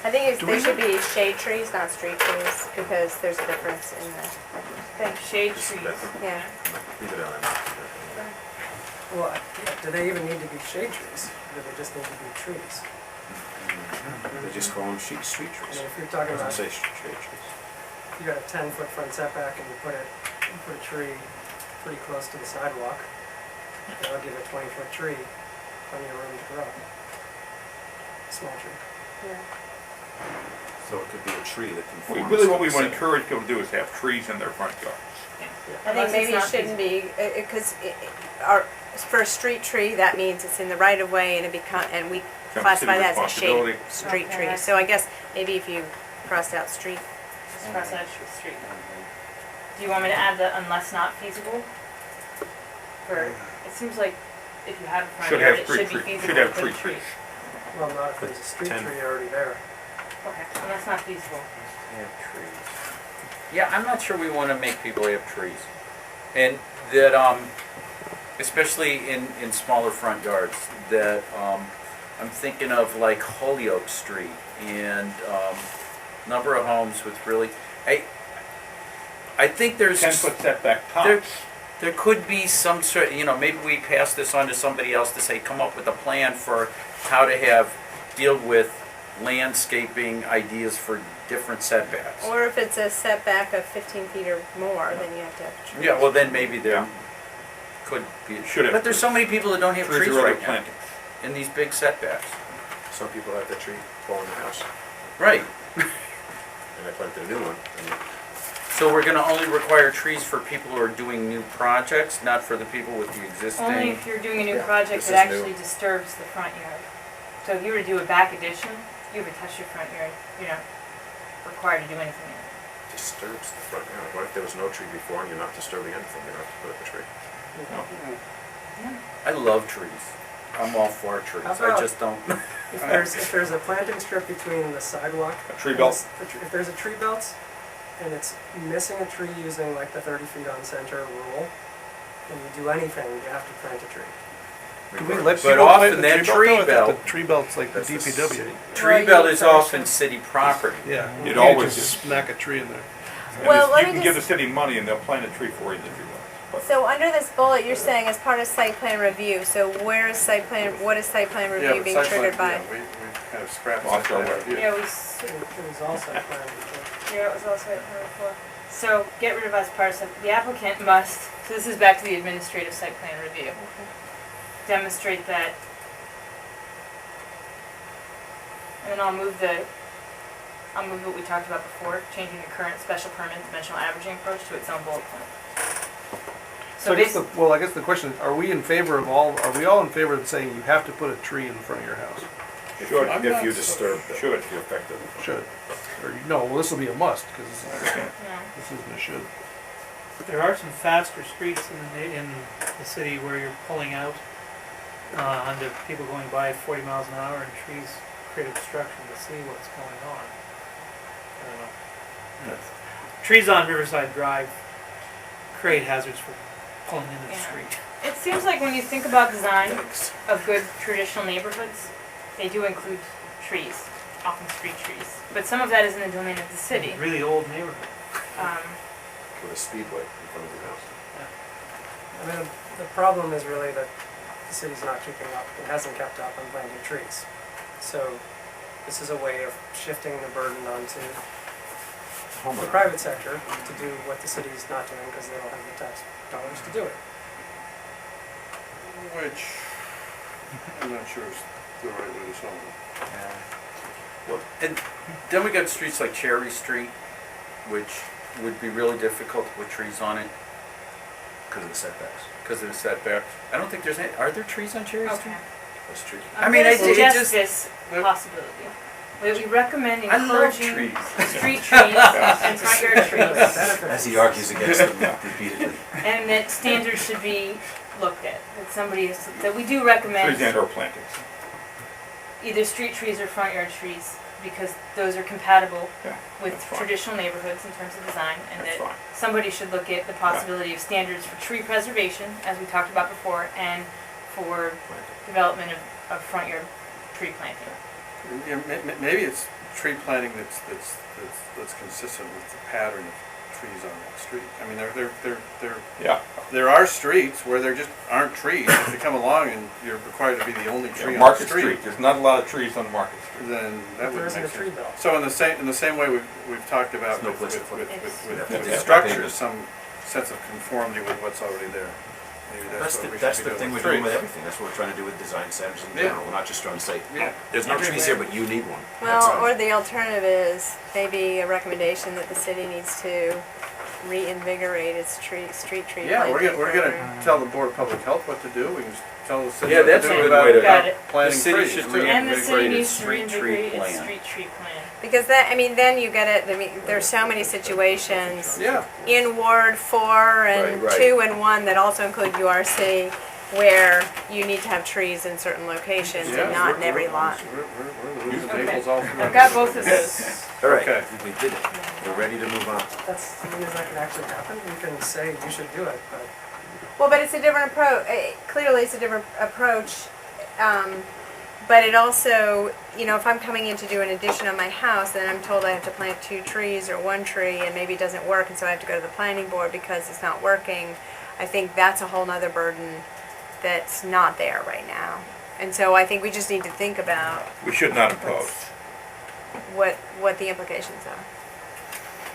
I think they should be shade trees, not street trees, because there's a difference in the thing. Shade trees. Yeah. Leave it on. Well, do they even need to be shade trees? Or do they just need to be trees? They just call them street I trees. mean, if you're talking Doesn't about, say shade trees. you got a 10-foot front setback and you put a tree pretty close to the sidewalk, that'll give a 20-foot tree, plenty of room to grow. Small tree. Yeah. So it could be a tree that We, conforms. really what we to want the to encourage people to do is have trees in their front yards. I think Unless maybe it it's not shouldn't be, because for a street tree, that means it's in the right of way and and we Some classify city that as a shade responsibility. street Okay, tree. I So I guess maybe if you crossed out street just across Edgewood Street. Do you want me to add the unless not feasible? For, it seems like if you have a front Should yard, have it three should be trees. feasible Should to have put a three tree. trees. Well, not if there's a street 10. tree already there. Okay, unless not feasible. Have trees. Yeah, I'm not sure we want to make people have trees. And that, especially in smaller front yards, that, I'm thinking of like Holyoke Street and, number of homes with really, I think there's. 10-foot setback There, tops. there could be some sort, maybe we pass this on to somebody else to say, come up with a plan for how to deal with landscaping ideas for different setbacks. Or if it's a setback of 15 feet or more, then you have to have trees. Yeah, well, then maybe there Yeah. could be. Should have But there's so many people that don't have Trees trees or other right now plantings. in these big setbacks. Some people have the tree fall in the house, Right. and I planted a new one, and So we're gonna only require trees for people who are doing new projects, not for the people with the existing? Only if you're doing a new Yeah, project this that is new. actually disturbs the front yard. So if you were to do a back addition, you haven't touched your front yard, you're not required to do anything in it. disturbs the front yard. What if there was no tree before and you're not disturbing anything, you don't have to put up a tree? I love trees. I'm all for trees. How I about- just don't. If there's a planting strip between the sidewalk. A tree belt. If there's a tree belt, and it's missing a tree using like the 30 feet on center rule, and you do anything, you have to plant a tree. Do we let But people often plant that the tree tree belt? though? I thought belt- the tree belt's like the That's the DPW. Tree Well, belt you is can often finish. city property. Yeah. It You can't always just is. smack a tree in there. And Well, it's- let you me can give the just- city money and they'll plant a tree for you if you want. So under this bullet, you're saying as part of site plan review, so where is site plan, what is site plan review being triggered by? We kind of scrapped Well, that's site plan our way. review. Yeah, It was also planned before. Yeah, it was also at number 4. So get rid of as part of site, the applicant must, so this is back to the administrative site plan review. Demonstrate that. And then I'll move what we talked about before, changing the current special permit dimensional averaging approach to its own bullet point. So I guess I guess the question is, are we all in favor of saying you have to put a tree in front of your house? Should, If you disturb the. Should. If you affect it. Should. Or, no, well, this will be a must, because Yeah. this isn't a should. There are some faster streets in the city where you're pulling out onto people going by 40 miles an hour and trees create obstruction to see what's going on. I don't know. Trees on Riverside Drive create hazards for pulling into the Yeah. street. It seems like when you think about design Yikes. of good traditional neighborhoods, they do include trees, often street trees. But some of that is in the domain of the city. Really old neighborhood. With a speedway in front of your house. I mean, the problem is really that the city's not keeping up, it hasn't kept up on planting trees. So this is a way of shifting the burden onto the private sector to do what the city's not doing because they don't have the tax dollars to do it. Which, I'm not sure is the right way to solve it. Well, and then we got streets like Cherry Street, which would be really difficult to put trees on it Because of the setbacks. because of the setbacks. I don't think there's any, are there trees on Cherry Street? Okay. That's true. I'm mean, gonna it suggest just- this possibility. We recommend I love encouraging trees. street trees and front yard trees. As he argues against them repeatedly. And that standards should be looked at. That we do Trees recommend and or plantings. either street trees or front yard trees because those are compatible Yeah, with that's fine. traditional neighborhoods in terms of design, and That's that fine. somebody should look at the possibility of standards for tree preservation, as we talked about before, and for development of front yard tree planting. Yeah, maybe it's tree planting that's consistent with the pattern of trees on that street. I mean, Yeah. there are streets where there just aren't trees. If you come along and you're required to be the only tree Yeah, on the Market street, Street, there's not a lot of trees on Market Street. then that There would isn't make a tree sense. belt. So in the same way we've talked about There's no with, place to with, put with, it. with, We'd have with, to with have structures, pavers. some sense of conformity with what's already there. Maybe That's what the, we that's should be the thing doing we're with doing with trees. everything. That's what we're trying to do with design standards in Yeah. general. We're not just trying to say, Yeah. there's no trees here, but you need one. That's Well, all. or the alternative is maybe a recommendation that the city needs to reinvigorate its street tree Yeah, planting we're gonna program. tell the Board of Public Health what to do. We can tell the city Yeah, what to that's do a good about way to- Got it. The planting city trees. should And the city reinvigorate its needs to street tree reinvigorate its plan. street tree plan. Because that, I mean, then you get it, I mean, there's so many situations Yeah, in Ward 4 and Right, right. 2 and 1 that also include URC, where you need to have trees in certain locations yeah. and not in every lot. We're losing Okay. tables all I've got both of those. All right, Okay. we did it. We're ready to move on. That's, I mean, is that can actually happen? You can say you should do it, but Well, but it's a different approach. Clearly, it's a different approach. But it also, you know, if I'm coming in to do an addition on my house and I'm told I have to plant 2 trees or 1 tree and maybe it doesn't work and so I have to go to the planning board because it's not working, I think that's a whole nother burden that's not there right now. And so I think we just need to think about We should not impose. what the implications are.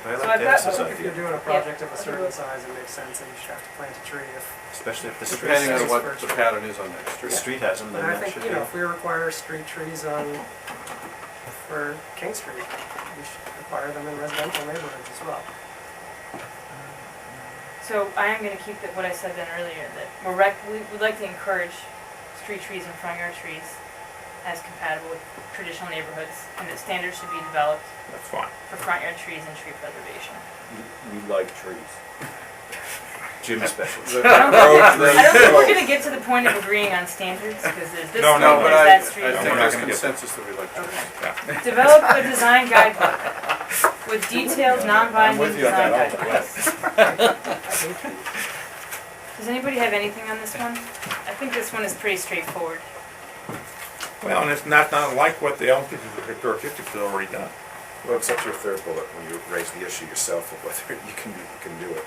I So like I've got- Dennis's if you're idea, doing a project of a certain size, it makes sense that you should have to plant a tree if. especially if the street, depending on has- what the pattern is on that the street. street has them, then And I that think, should you be. know, if we require street trees for King Street, we should require them in residential neighborhoods as well. So I am gonna keep what I said then earlier, that we would like to encourage street trees and front yard trees as compatible with traditional neighborhoods, and that standards should be developed That's fine. for front yard trees and tree preservation. We like trees. Jim's specialist. I don't think we're gonna get to the point of agreeing on standards, because there's this No, street, no, and but there's I that street. we're think not there's gonna get consensus that we like trees. Okay. Develop a design guidebook with detailed, non-binding design guidelines. Does anybody have anything on this one? I think this one is pretty straightforward. Well, and it's not unlike what the elementary statistics has already done. Well, except your third bullet, when you raise the issue yourself of whether you can do it.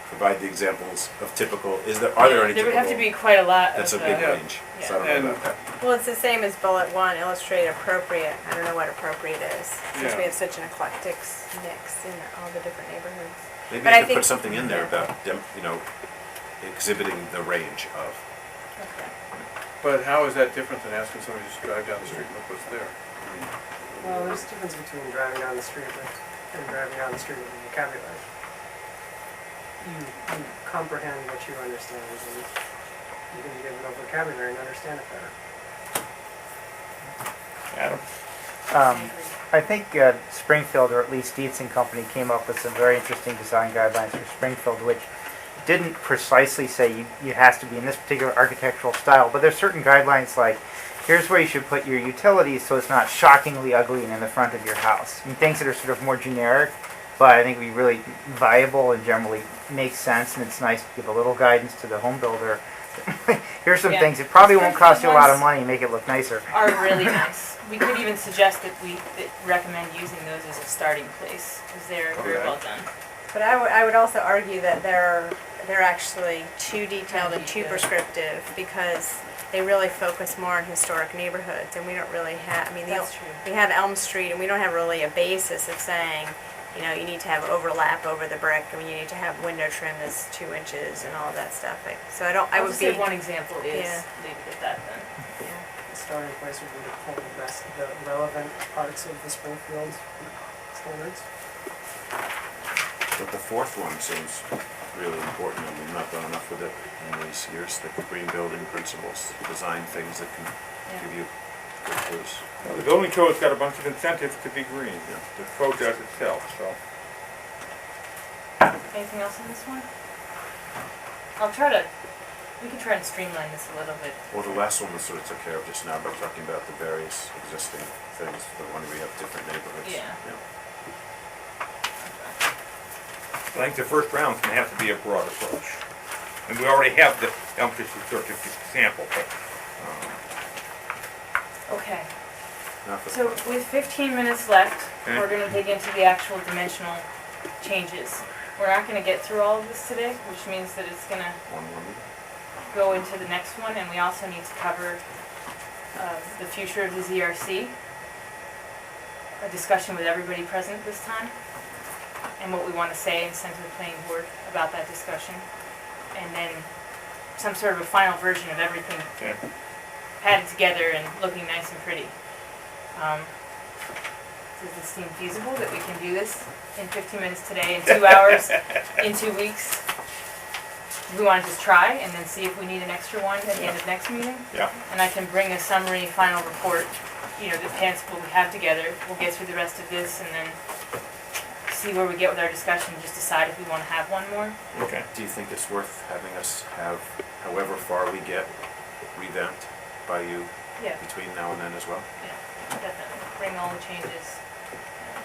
Provide the examples of typical, are there any There would have to typical? be quite a lot of. That's a big uh, range, so I don't know about that. Well, it's the same as bullet 1, illustrate appropriate. I don't know what appropriate is, since we Yeah. have such an eclectic mix in all the different neighborhoods. Maybe But you I could think- put something in there about, exhibiting the range of. Okay. But how is that different than asking somebody to just drive down the street and look what's there? Well, there's a difference between driving down the street and driving down the street with a vocabulary. You comprehend what you understand, and you can give enough vocabulary and understand it better. Adam? I think Springfield, or at least Dietz and Company, came up with some very interesting design guidelines for Springfield, which didn't precisely say you has to be in this particular architectural style, but there's certain guidelines like, here's where you should put your utilities so it's not shockingly ugly and in the front of your house. I mean, things that are sort of more generic, but I think would be really viable and generally make sense, and it's nice to give a little guidance to the home builder. Here's some Yeah. things, it probably The won't cost you a lot of Springfield money and make it look nicer. Are really nice. We could even suggest that that recommend using those as a starting place, because they're very well done. But I would also argue that they're actually too detailed and too prescriptive, because they really focus more on historic neighborhoods, and we don't really have, I mean, That's true. we have Elm Street, and we don't have really a basis of saying, you know, you need to have overlap over the brick, I mean, you need to have window trim that's 2 inches and all that stuff. I I would would be, say one example is, Yeah. leave it at that then. yeah. The starting place would be to pull the relevant parts of the Springfield standards. But the fourth one seems really important, and we've not done enough with it in these years, the green building principles, design things that can give you good clues. Well, the building code's got a bunch of incentives to be green. Yeah. The code does itself, so. Anything else on this one? We can try and streamline this a little bit. Well, the last one was sort of took care of just now by talking about the various existing things, the one we have different neighborhoods. Yeah. I think the first round's gonna have to be a broad approach. And we already have the elementary certificate sample, but, Okay, Not the so with 15 minutes left, Okay. we're gonna dig into the actual dimensional changes. We're not gonna get through all of this today, which means that it's gonna one more meeting. go into the next one, and we also need to cover the future of the ZRC, a discussion with everybody present this time, and what we want to say and send to the planning board about that discussion, and then some sort of a final version of everything okay. padded together and looking nice and pretty. Does this seem feasible that we can do this in 15 minutes today, in 2 hours, in 2 weeks? we wanna just try and then see if we need an extra one at the end of next meeting? Yeah. And I can bring a summary final report, you know, that pants what we have together. We'll get through the rest of this and then see where we get with our discussion, and just decide if we wanna have one more. Okay. Do you think it's worth having us have, however far we get, revamped by you Yeah, between now and then as well? definitely. Bring all the changes.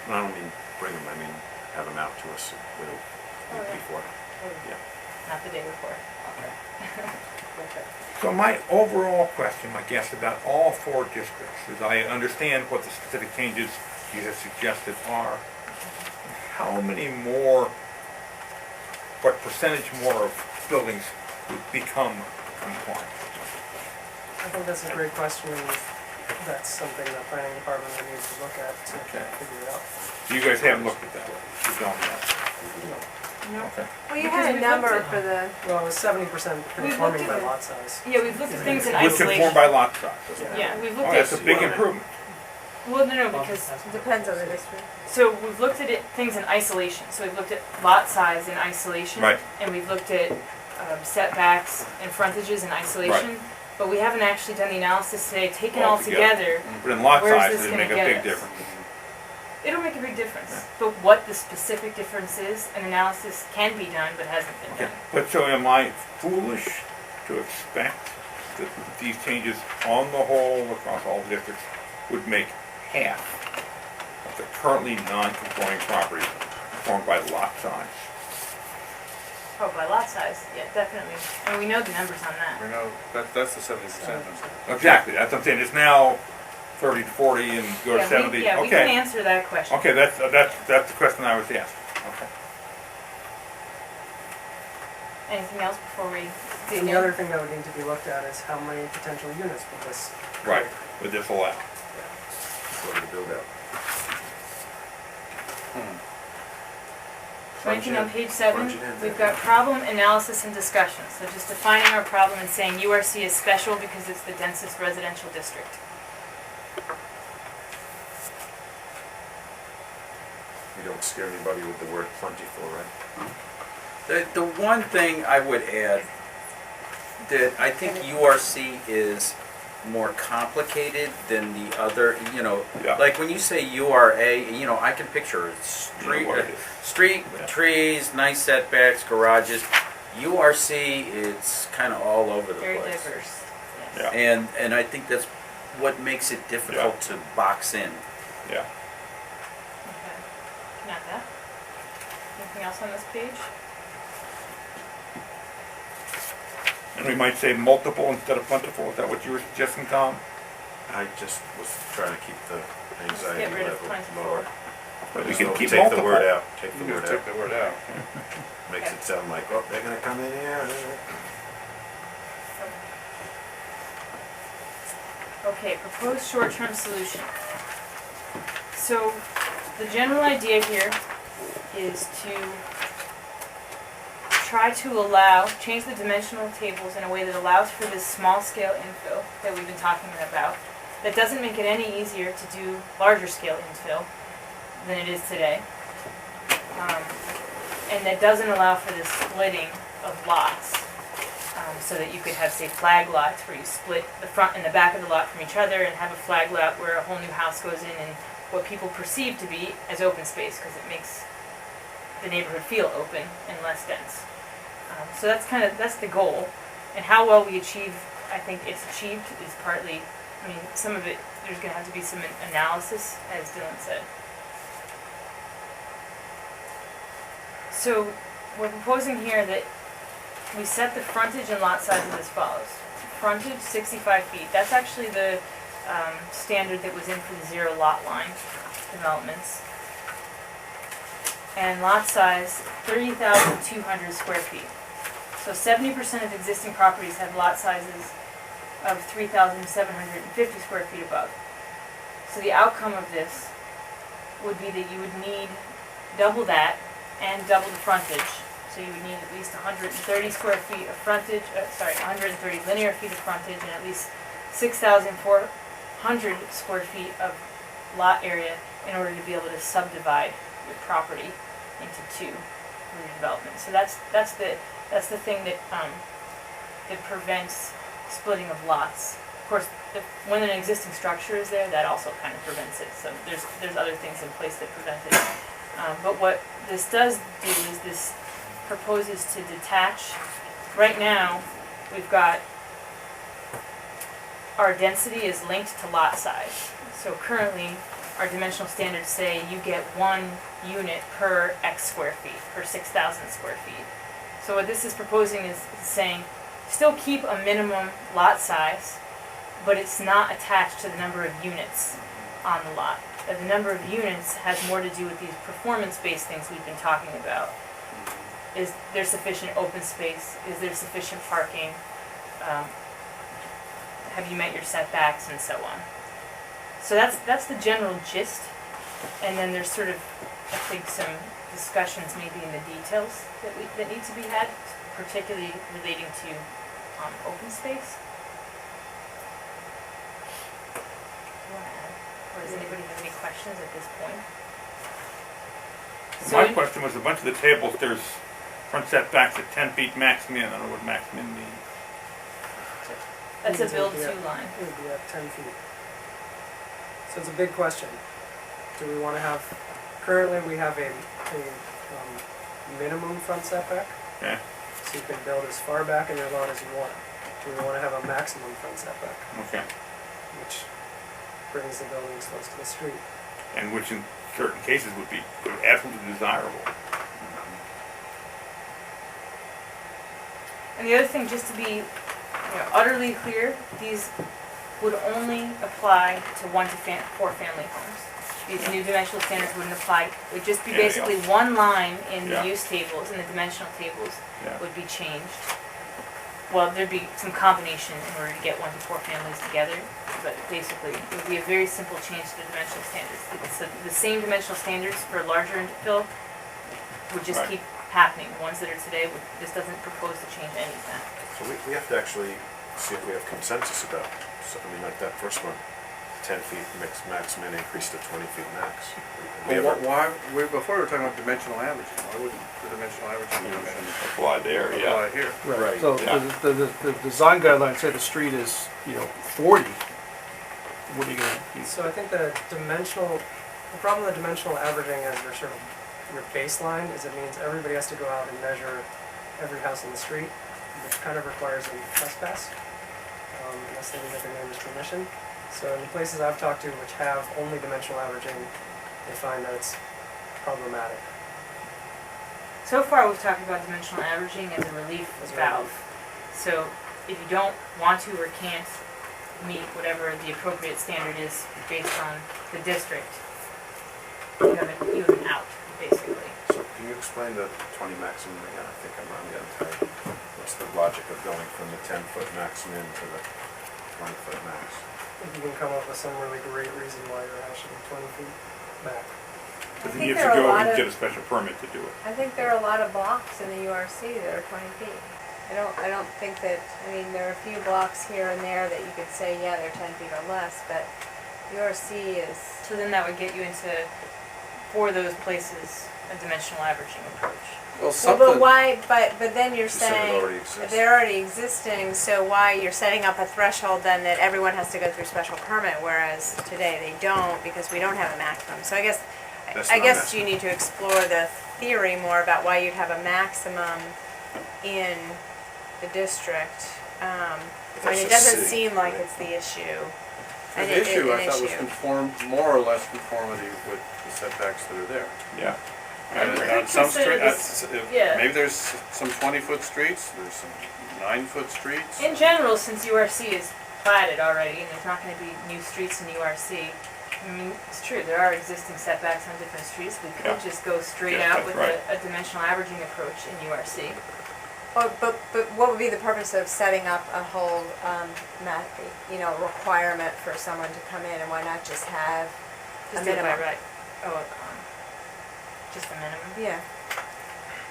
I don't mean bring them, I mean have them out to us with a week before. Yeah. Not the day before. So my overall question, I guess, about all 4 districts is I understand what the specific changes you have suggested are. How many more, what percentage more of buildings would become compliant? I think that's a great question. That's something the planning department will need to look at to Okay. figure it out. You guys haven't looked at that, you don't know. No. Okay. Well, you Because had a we've number looked for the, Well, it was 70% We've conforming looked by at it. lot size. Yeah, we've looked at things in Would conform isolation. by lot size. Yeah, we've Oh, looked that's a at, big improvement. well, no, because, depends on the district. so we've looked at it, things in isolation. So we've looked at lot size in isolation. Right. And we've looked at setbacks and frontages in isolation. But we haven't actually done the analysis today, taken all together. But in lot Where's size, this it'd gonna make a get big us? difference. It'll make a big difference. But what the specific difference is, an analysis can be done, but hasn't been Okay, done. but so am I foolish to expect that these changes on the whole across all districts would make half of the currently non-conforming properties formed by lot size? Oh, by lot size, yeah, definitely. And we know the numbers on that. We know, that's the 70%. Exactly, that's what I'm saying, it's now 30 to 40 and go to Yeah, 70. we can Okay, answer that question. okay, that's the question I was asked. Okay. Anything else before we dig And the in? other thing that would need to be looked at is how many potential units would this. Right, would this allow? Sort of the build out. So anything on Budget. page 7, Budget and we've got problem analysis and discussion. So just defining our problem and saying URC is special because it's the densest residential district. You don't scare anybody with the word plentiful, right? The one thing I would add, that I think URC is more complicated than the other, Yeah. like when you say URA, I can picture a street, what it is. street with Yeah. trees, nice setbacks, garages. URC, it's kind of all over the Very place. diverse. Yeah. And I think that's what makes it difficult to box in. Yeah. Okay. Can add that. Anything else on this page? And we might say multiple instead of plentiful, is that what you were suggesting, Tom? I just was trying to keep the anxiety Get rid of level plentiful. lower. But we Just can don't keep take multiple. the word out, take the word Take out. the word out. Makes Okay. it sound like, oh, they're gonna come in here. Okay, proposed short-term solution. So, the general idea here is to try to change the dimensional tables in a way that allows for this small-scale infill that we've been talking about. That doesn't make it any easier to do larger-scale infill than it is today. And that doesn't allow for the splitting of lots. So that you could have, say, flag lots where you split the front and the back of the lot from each other and have a flag lot where a whole new house goes in and what people perceive to be as open space because it makes the neighborhood feel open and less dense. So that's the goal. And how well we achieve, I think it's achieved is partly, some of it, there's gonna have to be some analysis, as Dylan said. So we're proposing here that we set the frontage and lot sizes as follows. Frontage, 65 feet. That's actually the standard that was in for the zero lot line developments. And lot size, 30,200 square feet. So 70% of existing properties have lot sizes of 3,750 square feet above. So the outcome of this would be that you would need double that and double the frontage. So you would need at least 130 square feet of frontage, 130 linear feet of frontage and at least 6,400 square feet of lot area in order to be able to subdivide your property into two. redevelopment. So that's the thing that, that prevents splitting of lots. Of course, when an existing structure is there, that also kind of prevents it, so there's other things in place that prevent it. But what this does do is this proposes to detach. Right now, we've got, our density is linked to lot size. So currently, our dimensional standards say you get 1 unit per X square feet, per 6,000 square feet. So what this is proposing is saying, still keep a minimum lot size, but it's not attached to the number of units on the lot. The number of units has more to do with these performance-based things we've been talking about. Is there sufficient open space? Is there sufficient parking? Have you met your setbacks, and so on? So that's the general gist. And then there's sort of, I think, some discussions maybe in the details that need to be had, particularly relating to open space. Or does anybody have any questions at this point? My question was, a bunch of the tables, there's front setbacks at 10 feet max min. I don't know what max min means. That's a build to line. It would be at 10 feet. So it's a big question. Do we want to have, currently we have a minimum front setback, Yeah, so you can build as far back in your lot as you want. Do we want to have a maximum front setback, okay. which brings the buildings close to the street? And which in certain cases would be absolutely desirable. And the other thing, just to be utterly clear, these would only apply to 1 to 4 family homes. These new dimensional standards wouldn't apply. It would just be Yeah, yeah. basically one line in Yeah. the use tables, in the dimensional tables, Yeah. would be changed. Well, there'd be some combination in order to get 1 to 4 families together, but basically, it would be a very simple change to the dimensional standards. So the same dimensional standards for larger infill would just Right. keep happening. The ones that are today, this doesn't propose to change any of that. So we have to actually see if we have consensus about, so, I mean, like that first one, 10 feet max min increase to 20 feet max. We Well, ever- before we were talking about dimensional averaging, why wouldn't the dimensional averaging Apply there, yeah. apply here? Right. So Yeah. the design guidelines say the street is, 40. What are you gonna, So I think the problem with dimensional averaging as your sort of your baseline is it means everybody has to go out and measure every house on the street, which kind of requires a trespass, unless they get their neighbor's permission. So in the places I've talked to which have only dimensional averaging, they find that it's problematic. So far, we've talked about dimensional averaging as a relief valve. So if you don't want to or can't meet whatever the appropriate standard is based on the district, you have an out, basically. So can you explain the 20 maximum again? I think I'm on the entire, what's the logic of going from the 10-foot max min to the 20-foot max? If you can come up with some really great reason why your house should be 20 feet back. I But then think you there have are to a go lot and of, get a special permit to do it. I think there are a lot of blocks in the URC that are 20 feet. I don't think that, there are a few blocks here and there that you could say, yeah, they're 10 feet or less, but URC is, So then that would get you into, for those places, a dimensional averaging approach. Well, well, but why, but then you're You said it saying, already exists. if they're already existing, so why you're setting up a threshold then that everyone has to go through special permit, whereas today they don't because we don't have a maximum. So I guess, That's I what I'm guess asking. you need to explore the theory more about why you'd have a maximum in the district. That's It a doesn't city, seem like right? it's the issue. The issue, I thought, was more or less conformity with the setbacks that are there. Yeah. And And we on could some consider street, this- yeah. maybe there's some 20-foot streets, there's some 9-foot streets. In general, since URC is platted already, and there's not gonna be new streets in URC, it's true, there are existing setbacks on different streets. We Yeah. could just go straight Yeah, out that's with right. a dimensional averaging approach in URC. But what would be the purpose of setting up a whole, requirement for someone to come in, and why not just have a Just do it by minimum? right. Oh, just a minimum. Yeah,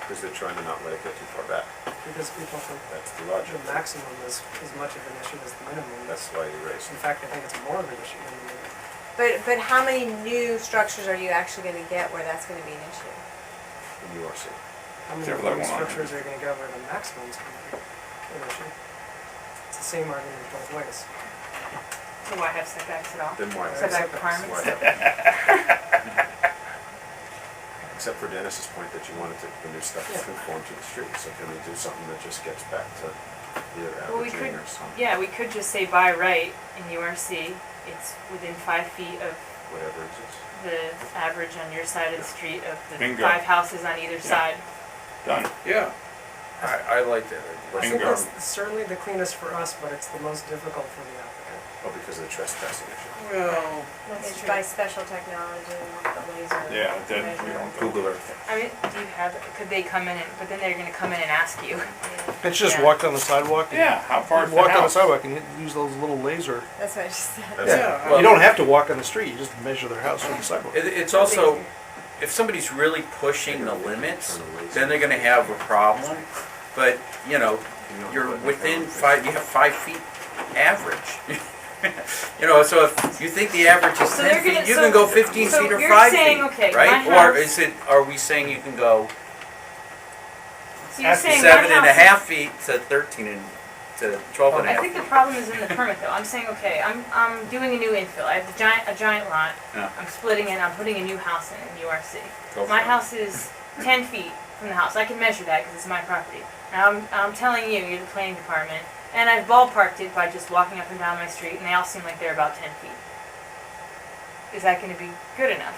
Because they're trying to not let it get too far back. Because people think That's the the logic. maximum is as much of an issue as the minimum. That's why you raise In it. fact, I think it's more of an issue than the minimum. but how many new structures are you actually gonna get where that's gonna be an issue? in URC. how many Except for that living one on structures are you gonna get where the maximum is gonna be an issue? It's the same argument both ways. So why have setbacks at all? Then why? Setback requirements? Except for Dennis's point that you wanted to, when your stuff is conform to the street, so can we do something that just gets back to either Well, we averaging could- or something, Yeah, we could just say by right in URC, it's within 5 feet of whatever exists. the average on your side of the street of the Bingo. 5 houses on either side. Done. Yeah, I like that idea. I think Bingo. that's certainly the cleanest for us, but it's the most difficult for the applicant. Oh, because of the trespassing issue. Well, That's It's true. by special technology, the laser. Yeah, then we measure. don't Google Earth. I mean, do you have, could they come in and, but then they're gonna come in and ask you. Can't you just Yeah. walk down the sidewalk? and- Yeah, how far is the Walk down the house? sidewalk and use those little laser. That's what I just said. That's yeah. You don't have to walk on the street, you just measure their house from the sidewalk. It's also, if somebody's really pushing the limits, then they're gonna have a problem. But, you know, you're within 5, you have 5 feet average. You know, so if you think the average is So they're 10 feet, gonna- you so- can go 15 so feet or you're 5 saying, feet, okay, right? my Or house- are we saying you can go So you're saying 7 my and a house- half feet to 13 and to 12 and a I half? think the problem is in the permit though. I'm saying, okay, I'm doing a new infill. I have a giant lot. Yeah. I'm splitting it, I'm putting a new house in URC. Go for My it. house is 10 feet from the house. I can measure that because it's my property. Now I'm telling you, you're the planning department, and I've ballparked it by just walking up and down my street, and they all seem like they're about 10 feet. Is that going to be good enough?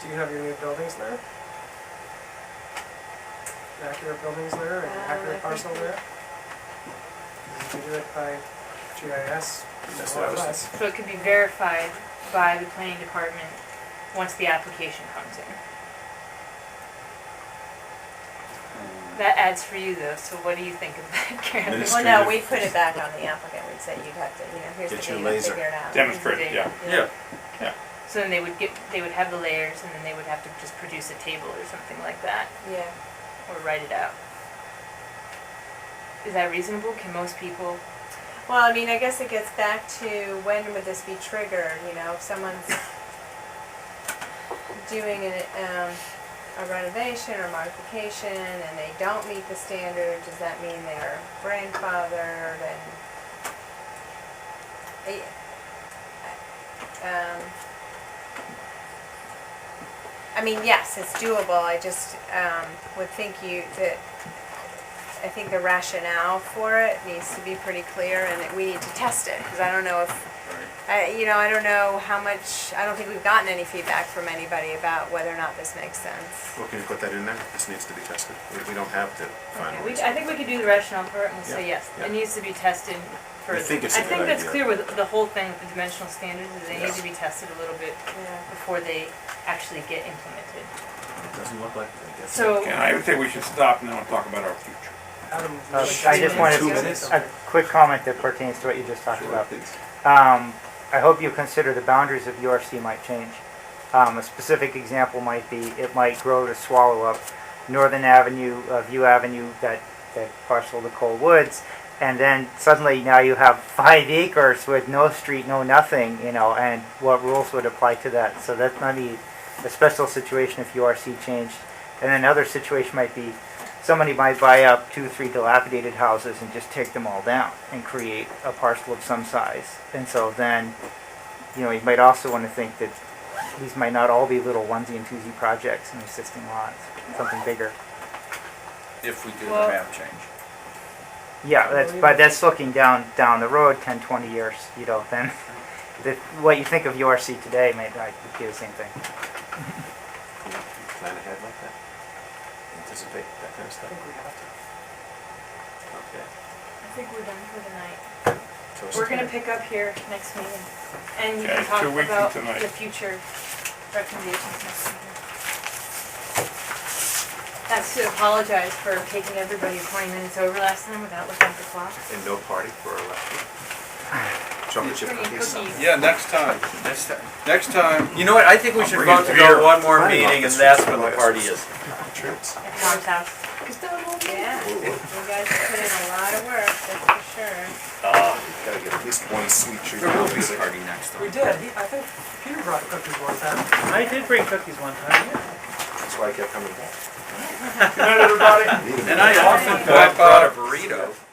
Do you have your new buildings there? Accurate buildings there, and I accurate think parcel we- there? You do it by GIS, That's more what I or was less. So it could be verified by the planning department once the application comes in. That adds for you though, so what do you think of that, Karen? Ministry- Well, no, we put it back on the applicant, we'd say you'd have to, here's the Get your data, laser. figure it out. Demonstrate it, yeah. Yeah. So then they would have the layers, and then they would have to just produce a table or something like that, Yeah, or write it out. Is that reasonable? Can most people? well, I mean, I guess it gets back to when would this be triggered, if someone's doing a renovation or modification and they don't meet the standard, does that mean they're grandfathered and I mean, yes, it's doable, I just would think I think the rationale for it needs to be pretty clear and that we need to test it, because I don't know if, I don't know how much, I don't think we've gotten any feedback from anybody about whether or not this makes sense. Well, can you put that in there? This needs to be tested. We don't have to finalize. I think we could do the rationale for it and we'll say Yeah, yes, yeah. it needs to be tested for. I think it's a good that's idea. clear with the whole thing with the dimensional standards, is they need Yeah. to be tested a little bit Yeah. before they actually get implemented. It doesn't look like it gets. So, And I would say we should stop now and talk about our future. Adam, I would you just wanted say 2 minutes? something? a quick comment that pertains to what you just talked Sure, about. please. I hope you consider the boundaries of URC might change. A specific example might be, it might grow to swallow up Northern Avenue, View Avenue, that parcel of the Cole Woods, and then suddenly now you have 5 acres with no street, no nothing, and what rules would apply to that. So that might be a special situation if URC changed. And another situation might be, somebody might buy up 2, 3 dilapidated houses and just take them all down and create a parcel of some size. And so then, you might also want to think that these might not all be little onesie and twosie projects in existing lots, something bigger. If we do the Well- map change. Yeah, but that's looking down the road 10, 20 years, then what you think of URC today may not be the same thing. Plan ahead like that? Anticipate that kind of I stuff? think we have to. Okay. I think we're done for the night. Toast. We're gonna pick up here next meeting, and we Okay, can talk 2 weeks from about tonight. the future recommendations next meeting. That's to apologize for taking everybody 20 minutes over last time without looking at the clock. And no party for our last week. Chocolate chip Bringing cookies. cookies. Yeah, next time. Next time. You know what, I think we should bring vote it to beer. go one more Fine, meeting and office. that's when the party is. Treats. At Tom's house. Yeah, you guys put in a lot of work, that's for sure. Gotta get at least one sweet treat. There will be a party next time. We did, I think Peter brought cookies one time. I did bring cookies one time, yeah. That's why I kept coming back. Good night, everybody. And I often brought a burrito.